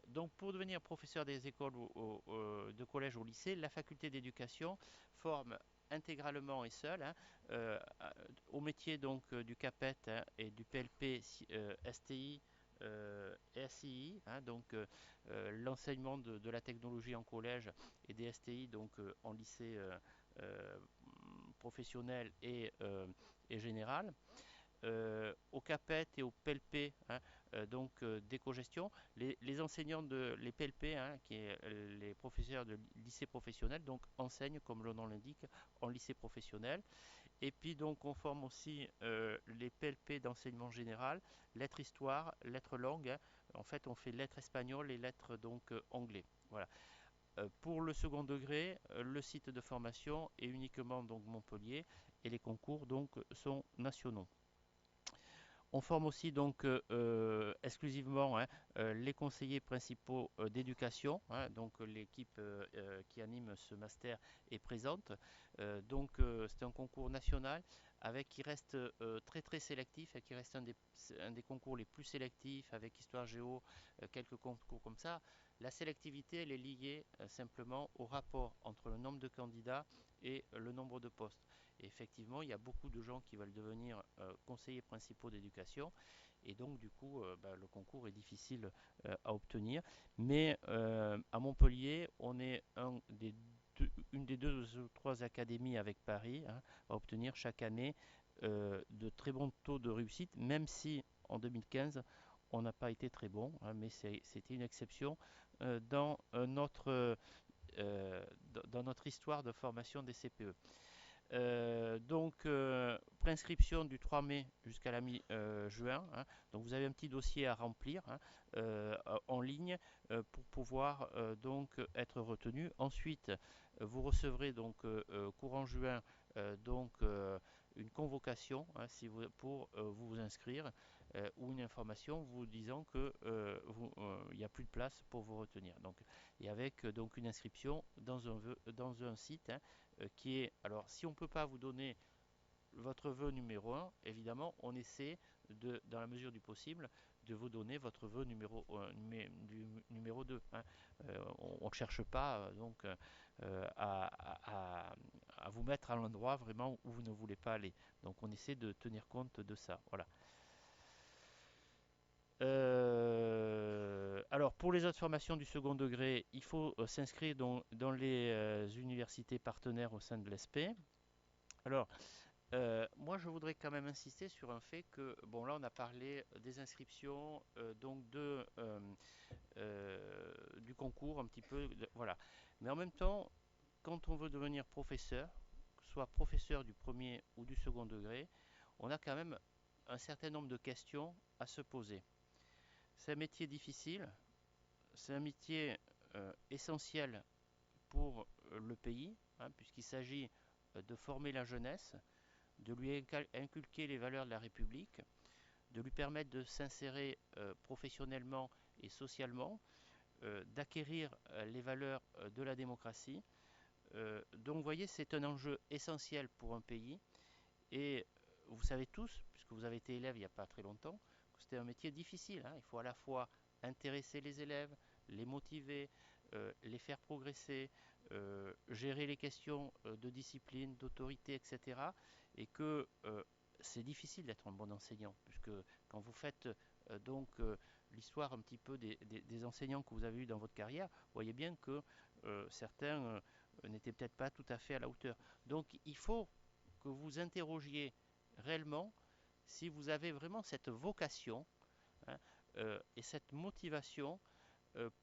Donc pour devenir professeur des écoles de collège ou lycée, la faculté d'éducation forme intégralement et seule, hein, au métier du CAPET, hein, et du PLP, STI et SII, hein, l'enseignement de la technologie en collège et des STI en lycée professionnel et général. Au CAPET et au PLP, hein, d'éco-gestion, les enseignants les PLP, hein, qui est les professeurs de lycée professionnel, donc enseignent, comme le nom l'indique, en lycée professionnel. Et puis donc on forme aussi les PLP d'enseignement général, lettres histoire, lettres langues, hein. En fait, on fait lettres espagnoles et lettres anglais. Voilà. Pour le second degré, le site de formation est uniquement Montpellier et les concours sont nationaux. On forme aussi exclusivement, hein, les conseillers principaux d'éducation, hein, l'équipe qui anime ce master est présente. C'est un concours national avec qui reste très très sélectif et qui reste un des concours les plus sélectifs avec histoire géo, quelques concours comme ça. La sélectivité, elle est liée simplement au rapport entre le nombre de candidats et le nombre de postes. Et effectivement, il y a beaucoup de gens qui veulent devenir conseillers principaux d'éducation et donc du coup, le concours est difficile à obtenir. Mais à Montpellier, on est une des deux ou trois académies avec Paris, hein, à obtenir chaque année de très bons taux de réussite, même si en 2015 on n'a pas été très bon, hein, mais c'était une exception dans dans notre histoire de formation des CPE. Préinscription du 3 mai jusqu'à la mi-juin. Hein. Donc, vous avez un petit dossier à remplir, hein, en ligne pour pouvoir être retenu. Ensuite, vous recevrez courant juin une convocation, hein, pour vous inscrire ou une information vous disant que il n'y a plus de place pour vous retenir. Donc, et avec une inscription dans un site, hein, qui est, alors si on ne peut pas vous donner votre vœu numéro un, évidemment, on essaie dans la mesure du possible, de vous donner votre vœu numéro 2. Hein. On ne cherche pas à vous mettre à l'endroit vraiment où vous ne voulez pas aller. Donc on essaie de tenir compte de ça. Voilà. Alors pour les autres formations du second degré, il faut s'inscrire dans les universités partenaires au sein de l'ESP. Alors, moi, je voudrais quand même insister sur un fait que, bon, là, on a parlé des inscriptions, du concours, un petit peu, voilà. Mais en même temps, quand on veut devenir professeur, que ce soit professeur du premier ou du second degré, on a quand même un certain nombre de questions à se poser. C'est un métier difficile, c'est un métier essentiel pour le pays, hein, puisqu'il s'agit de former la jeunesse, de lui inculquer les valeurs de la République, de lui permettre de s'insérer professionnellement et socialement, d'acquérir les valeurs de la démocratie. Donc vous voyez, c'est un enjeu essentiel pour un pays. Et vous savez tous, puisque vous avez été élève il n'y a pas très longtemps, que c'était un métier difficile. Hein. Il faut à la fois intéresser les élèves, les motiver, les faire progresser, gérer les questions de discipline, d'autorité, etc. Et que c'est difficile d'être un bon enseignant, puisque quand vous faites l'histoire un petit peu des enseignants que vous avez eus dans votre carrière, vous voyez bien que certains n'étaient peut-être pas tout à fait à la hauteur. Donc il faut que vous interrogiez réellement si vous avez vraiment cette vocation, hein, et cette motivation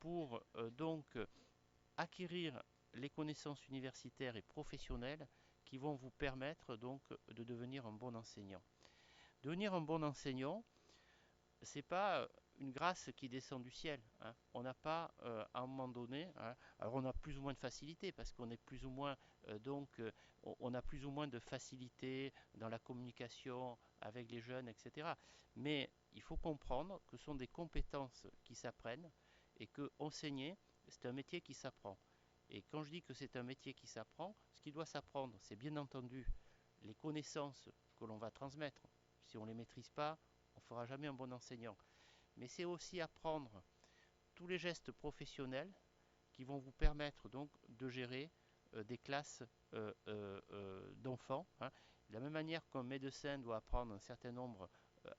pour acquérir les connaissances universitaires et professionnelles qui vont vous permettre donc de devenir un bon enseignant. Devenir un bon enseignant, c'est pas une grâce qui descend du ciel. Hein. On n'a pas à un moment donné, hein, alors on a plus ou moins de facilité parce qu'on est plus ou moins on a plus ou moins de facilité dans la communication avec les jeunes, etc. Mais il faut comprendre que ce sont des compétences qui s'apprennent et que enseigner, c'est un métier qui s'apprend. Et quand je dis que c'est un métier qui s'apprend, ce qui doit s'apprendre, c'est bien entendu les connaissances que l'on va transmettre. Si on ne les maîtrise pas, on ne fera jamais un bon enseignant. Mais c'est aussi apprendre tous les gestes professionnels qui vont vous permettre donc de gérer des classes d'enfants. Hein. De la même manière qu'un médecin doit apprendre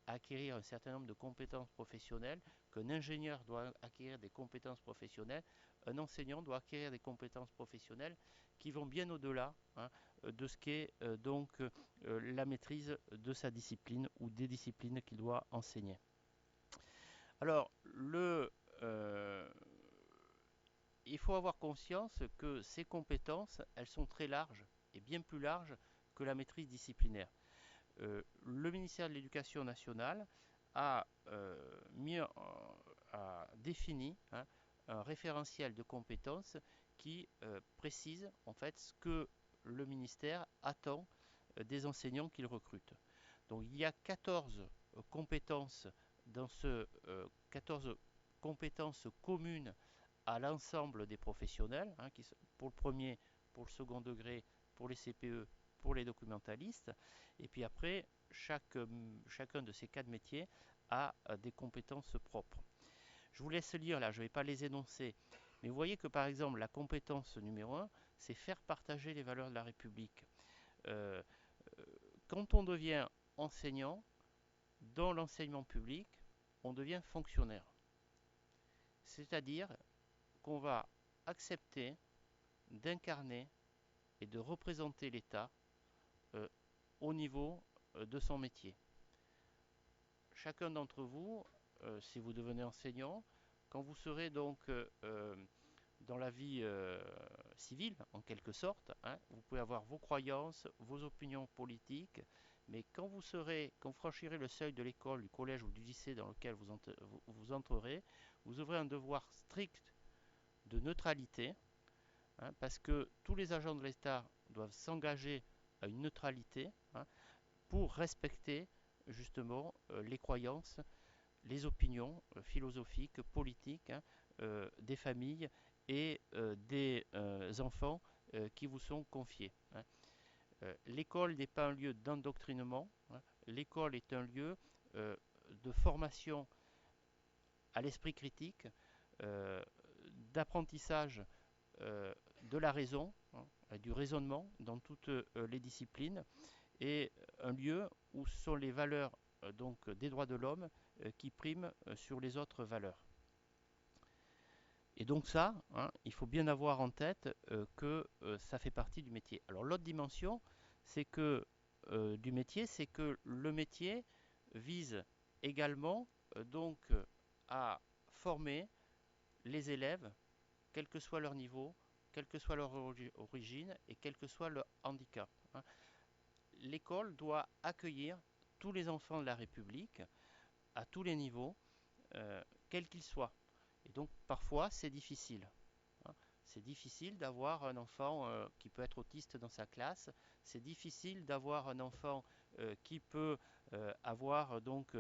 acquérir un certain nombre de compétences professionnelles, qu'un ingénieur doit acquérir des compétences professionnelles, un enseignant doit acquérir des compétences professionnelles qui vont bien au-delà, hein, de ce qu'est la maîtrise de sa discipline ou des disciplines qu'il doit enseigner. Alors, il faut avoir conscience que ces compétences, elles sont très larges et bien plus larges que la maîtrise disciplinaire. Le ministère de l'Éducation nationale a, a défini, hein, un référentiel de compétences qui précise en fait ce que le ministère attend des enseignants qu'il recrute. Donc il y a 14 compétences dans 14 compétences communes à l'ensemble des professionnels, hein, pour le premier, pour le second degré, pour les CPE pour les documentalistes. Et puis après, chacun de ces quatre métiers a des compétences propres. Je vous laisse lire là, je ne vais pas les énoncer. Mais vous voyez que par exemple, la compétence numéro un, c'est faire partager les valeurs de la République. Euh, Quand on devient enseignant, dans l'enseignement public, on devient fonctionnaire. C'est-à-dire qu'on va accepter d'incarner et de représenter l'État euh, au niveau de son métier. Chacun d'entre vous, si vous devenez enseignant, quand vous serez donc dans la vie civile, en quelque sorte, hein, vous pouvez avoir vos croyances, vos opinions politiques, mais quand vous franchirez le seuil de l'école, du collège ou du lycée dans lequel vous entrerez, vous aurez un devoir strict de neutralité, hein, parce que tous les agents de l'État doivent s'engager à une neutralité, hein, pour respecter justement les croyances, les opinions philosophiques, politiques, hein, des familles et des enfants qui vous sont confiés, hein. L'école n'est pas un lieu d'endoctrinement, hein. L'école est un lieu de formation à l'esprit critique, euh, d'apprentissage de la raison, hein, du raisonnement dans toutes les disciplines, et un lieu où ce sont les valeurs donc des droits de l'homme qui priment sur les autres valeurs. Et donc ça, hein, il faut bien avoir en tête que ça fait partie du métier. Alors l'autre dimension, c'est que du métier, c'est que le métier vise également à former les élèves, quel que soit leur niveau, quelle que soit leur origine et quel que soit leur handicap, hein. L'école doit accueillir tous les enfants de la République à tous les niveaux, quels qu'ils soient. Et donc parfois c'est difficile, hein. C'est difficile d'avoir un enfant qui peut être autiste dans sa classe. C'est difficile d'avoir un enfant qui peut avoir donc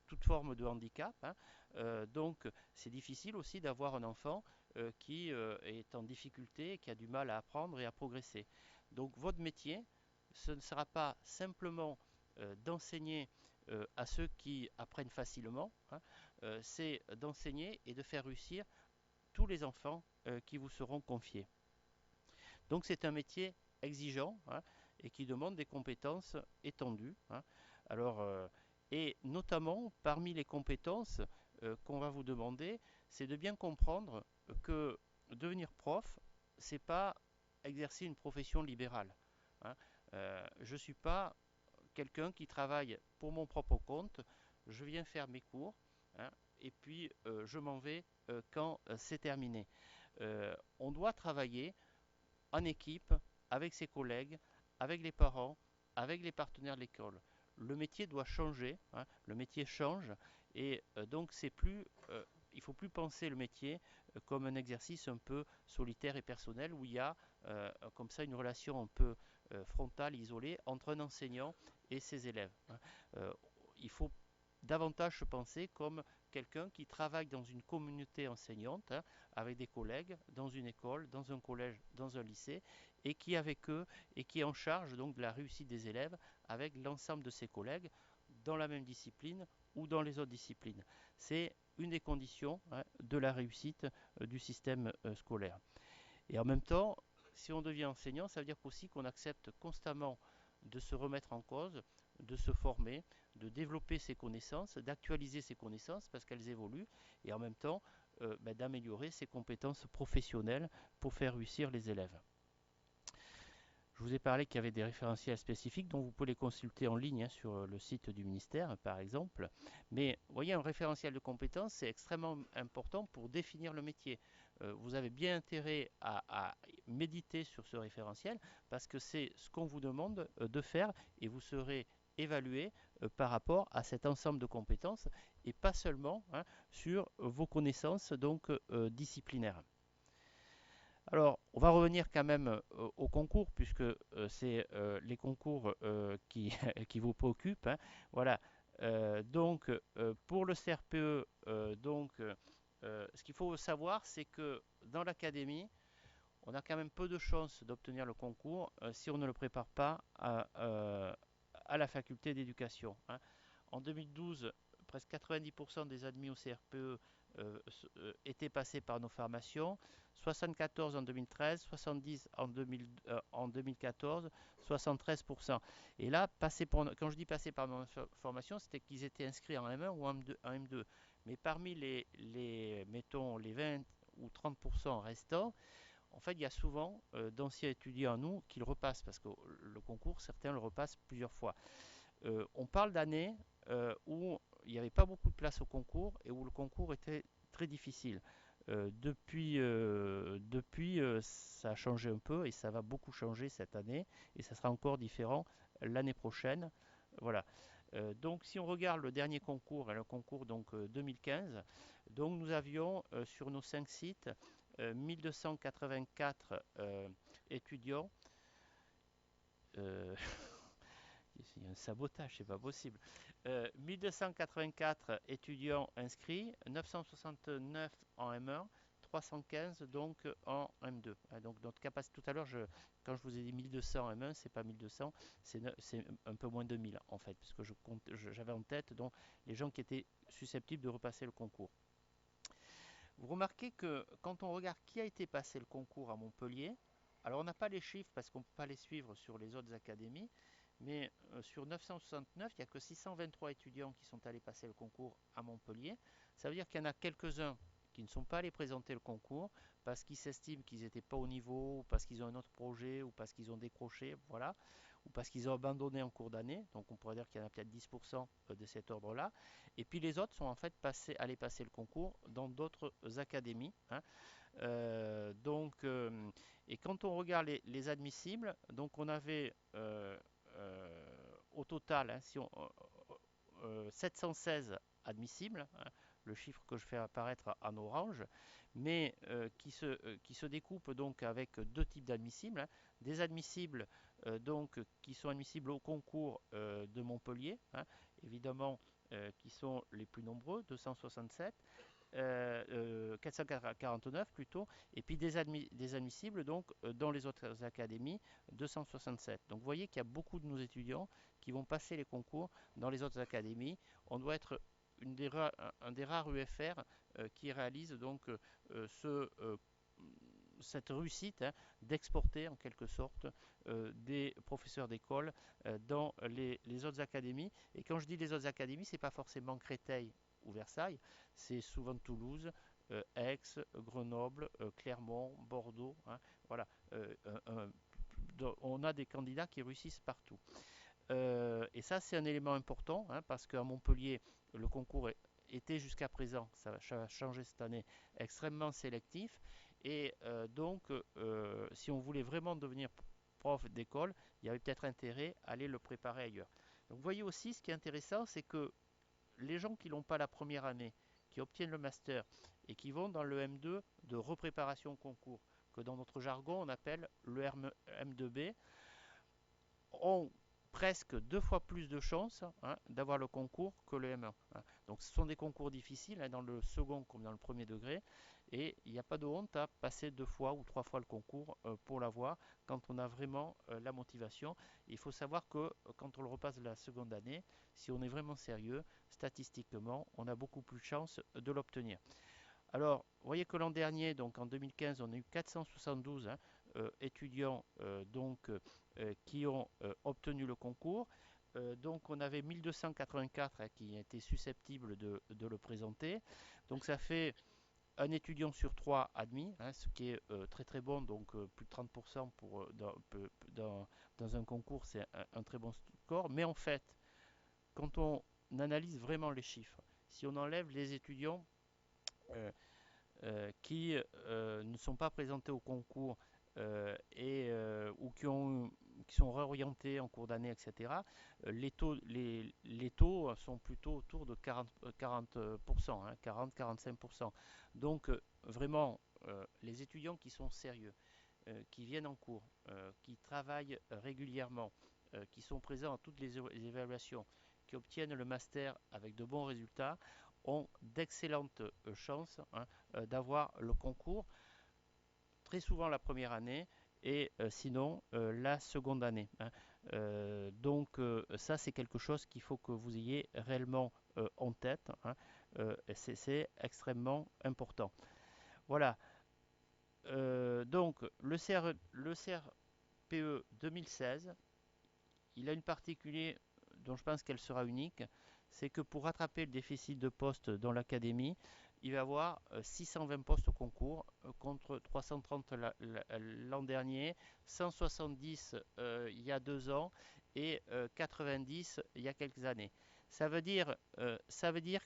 toute forme de handicap, hein. Donc c'est difficile aussi d'avoir un enfant qui est en difficulté, qui a du mal à apprendre et à progresser. Donc votre métier, ce ne sera pas simplement d'enseigner à ceux qui apprennent facilement, hein, c'est d'enseigner et de faire réussir tous les enfants qui vous seront confiés. Donc c'est un métier exigeant, hein, et qui demande des compétences étendues, hein. Alors, et notamment parmi les compétences qu'on va vous demander, c'est de bien comprendre que devenir prof, c'est pas exercer une profession libérale, hein. Je ne suis pas quelqu'un qui travaille pour mon propre compte, je viens faire mes cours, hein, et puis je m'en vais quand c'est terminé. On doit travailler en équipe, avec ses collègues, avec les parents, avec les partenaires de l'école. Le métier doit changer, hein, le métier change, et donc il ne faut plus penser le métier comme un exercice un peu solitaire et personnel où il y a comme ça une relation un peu frontale, isolée entre un enseignant et ses élèves, hein. Il faut davantage se penser comme quelqu'un qui travaille dans une communauté enseignante, hein, avec des collègues, dans une école, dans un collège, dans un lycée, et qui avec eux, et qui est en charge donc de la réussite des élèves avec l'ensemble de ses collègues dans la même discipline ou dans les autres disciplines. C'est une des conditions, hein, de la réussite du système scolaire. Et en même temps, si on devient enseignant, ça veut dire aussi qu'on accepte constamment de se remettre en cause, de se former, de développer ses connaissances, d'actualiser ses connaissances parce qu'elles évoluent, et en même temps d'améliorer ses compétences professionnelles pour faire réussir les élèves. Je vous ai parlé qu'il y avait des référentiels spécifiques, dont vous pouvez les consulter en ligne, hein, sur le site du ministère, par exemple. Mais vous voyez, un référentiel de compétences, c'est extrêmement important pour définir le métier. Vous avez bien intérêt à méditer sur ce référentiel parce que c'est ce qu'on vous demande de faire et vous serez évalué par rapport à cet ensemble de compétences et pas seulement, hein, sur vos connaissances donc disciplinaires. Alors, on va revenir quand même au concours, puisque c'est les concours qui, qui vous préoccupent, hein. Voilà. Donc, pour le CRPE, ce qu'il faut savoir, c'est que dans l'académie, on a quand même peu de chances d'obtenir le concours si on ne le prépare pas à la faculté d'éducation, hein. En 2012, presque 90% des admis au CRPE étaient passés par nos formations, 74 en 2013, 70 en 2014, 73%. Et là, quand je dis passer par nos formations, c'était qu'ils étaient inscrits en M1 ou en M2. Mais parmi mettons, les 20 ou 30% restants, en fait, il y a souvent d'anciens étudiants à nous qui le repassent parce que le concours, certains le repassent plusieurs fois. On parle d'années où il n'y avait pas beaucoup de place au concours et où le concours était très difficile. Depuis, ça a changé un peu et ça va beaucoup changer cette année et ça sera encore différent l'année prochaine. Voilà. Donc, si on regarde le dernier concours, le concours donc 2015, donc nous avions sur nos 5 sites 1284 étudiants. Euh, Il y a un sabotage, c'est pas possible. 1284 étudiants inscrits, 969 en M1, 315 donc en M2. Donc notre capacité tout à l'heure, quand je vous ai dit 1200 en M1, c'est pas 1200, c'est un peu moins de 1000 en fait, puisque j'avais en tête donc les gens qui étaient susceptibles de repasser le concours. Vous remarquez que quand on regarde qui a été passé le concours à Montpellier, alors on n'a pas les chiffres parce qu'on ne peut pas les suivre sur les autres académies, mais sur 969, il n'y a que 623 étudiants qui sont allés passer le concours à Montpellier. Ça veut dire qu'il y en a quelques-uns qui ne sont pas allés présenter le concours parce qu'ils s'estiment qu'ils n'étaient pas au niveau, ou parce qu'ils ont un autre projet, ou parce qu'ils ont décroché, voilà, ou parce qu'ils ont abandonné en cours d'année. Donc on pourrait dire qu'il y en a peut-être 10% de cet ordre-là. Et puis les autres sont en fait allés passer le concours dans d'autres académies, hein. Et quand on regarde les admissibles, donc on avait au total, hein, 716 admissibles, hein, le chiffre que je fais apparaître en orange, mais qui se découpe donc avec deux types d'admissibles, hein. Des admissibles donc qui sont admissibles au concours de Montpellier, hein, évidemment qui sont les plus nombreux, 267, 449 plutôt, et puis des admissibles donc dans les autres académies, 267. Donc vous voyez qu'il y a beaucoup de nos étudiants qui vont passer les concours dans les autres académies. On doit être un des rares UFR qui réalise donc cette réussite, hein, d'exporter en quelque sorte des professeurs d'école dans les autres académies. Et quand je dis les autres académies, c'est pas forcément Créteil ou Versailles, c'est souvent Toulouse, Aix, Grenoble, Clermont, Bordeaux, hein, voilà. On a des candidats qui réussissent partout. Et ça, c'est un élément important, hein, parce qu'à Montpellier, le concours était jusqu'à présent, ça va changer cette année, extrêmement sélectif. Et si on voulait vraiment devenir prof d'école, il y avait peut-être intérêt à aller le préparer ailleurs. Donc vous voyez aussi, ce qui est intéressant, c'est que les gens qui n'ont pas la première année, qui obtiennent le master et qui vont dans le M2 de repréparation au concours, que dans notre jargon on appelle le M2B, ont presque deux fois plus de chances, hein, d'avoir le concours que le M1, hein. Donc ce sont des concours difficiles, hein, dans le second comme dans le premier degré, et il n'y a pas de honte à passer deux fois ou trois fois le concours pour l'avoir quand on a vraiment la motivation. Il faut savoir que quand on le repasse la seconde année, si on est vraiment sérieux, statistiquement, on a beaucoup plus de chances de l'obtenir. Alors, vous voyez que l'an dernier, donc en 2015, on a eu 472, hein, étudiants qui ont obtenu le concours. Donc on avait 1284, hein, qui étaient susceptibles de le présenter. Donc ça fait un étudiant sur trois admis, hein, ce qui est très très bon, donc plus de 30% dans un concours, c'est un très bon score. Mais en fait, quand on analyse vraiment les chiffres, si on enlève les étudiants euh, qui ne sont pas présentés au concours ou qui sont réorientés en cours d'année, etc., les taux sont plutôt autour de 40%, hein, 40-45%. Donc vraiment, les étudiants qui sont sérieux, qui viennent en cours, qui travaillent régulièrement, qui sont présents à toutes les évaluations, qui obtiennent le master avec de bons résultats, ont d'excellentes chances, hein, d'avoir le concours. très souvent la première année et sinon la seconde année, hein. Donc ça, c'est quelque chose qu'il faut que vous ayez réellement en tête, hein. C'est extrêmement important. Voilà. Donc le CRPE 2016, il a une particularité dont je pense qu'elle sera unique, c'est que pour rattraper le déficit de postes dans l'académie, il va y avoir 620 postes au concours contre 330 l'an dernier, 170 il y a 2 ans et 90 il y a quelques années. Ça veut dire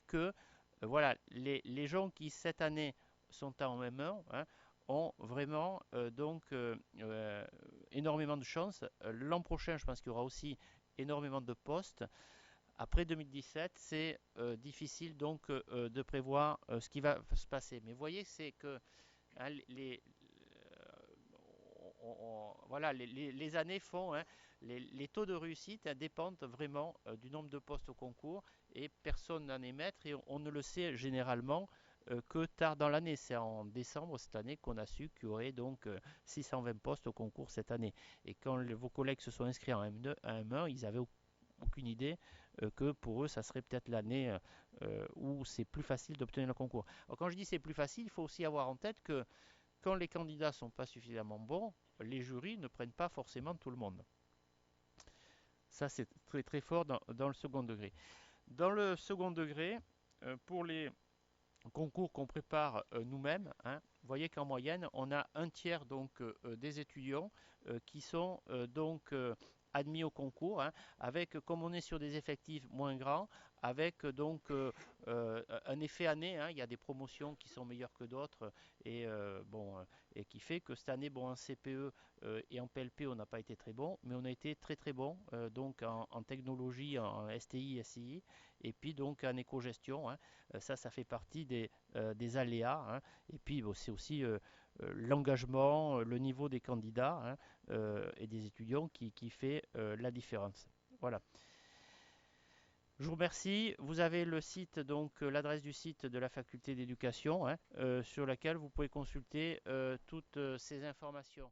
que voilà, les gens qui cette année sont en M1, hein, ont vraiment énormément de chance. L'an prochain, je pense qu'il y aura aussi énormément de postes. Après 2017, c'est difficile donc de prévoir ce qui va se passer. Mais vous voyez, c'est que hein, voilà, les années font, hein, les taux de réussite hein, dépendent vraiment du nombre de postes au concours et personne n'en est maître et on ne le sait généralement que tard dans l'année. C'est en décembre cette année qu'on a su qu'il y aurait donc 620 postes au concours cette année. Et quand vos collègues se sont inscrits en M2, en M1, ils n'avaient aucune idée que pour eux, ça serait peut-être l'année où c'est plus facile d'obtenir le concours. Alors quand je dis c'est plus facile, il faut aussi avoir en tête que quand les candidats ne sont pas suffisamment bons, les jurys ne prennent pas forcément tout le monde. Ça, c'est très très fort dans le second degré. Dans le second degré, pour les concours qu'on prépare nous-mêmes, hein, vous voyez qu'en moyenne, on a un tiers donc des étudiants qui sont admis au concours, hein, avec, comme on est sur des effectifs moins grands, avec un effet année, hein, il y a des promotions qui sont meilleures que d'autres et qui fait que cette année, bon, en CPE et en PLP, on n'a pas été très bon, mais on a été très très bon donc en technologie, en STI, SI, et puis donc en éco-gestion, hein. Ça fait partie des aléas, hein. Et puis bon, c'est aussi l'engagement, le niveau des candidats, hein, et des étudiants qui fait la différence. Voilà. Je vous remercie. Vous avez le site, donc l'adresse du site de la faculté d'éducation, hein, sur laquelle vous pouvez consulter toutes ces informations.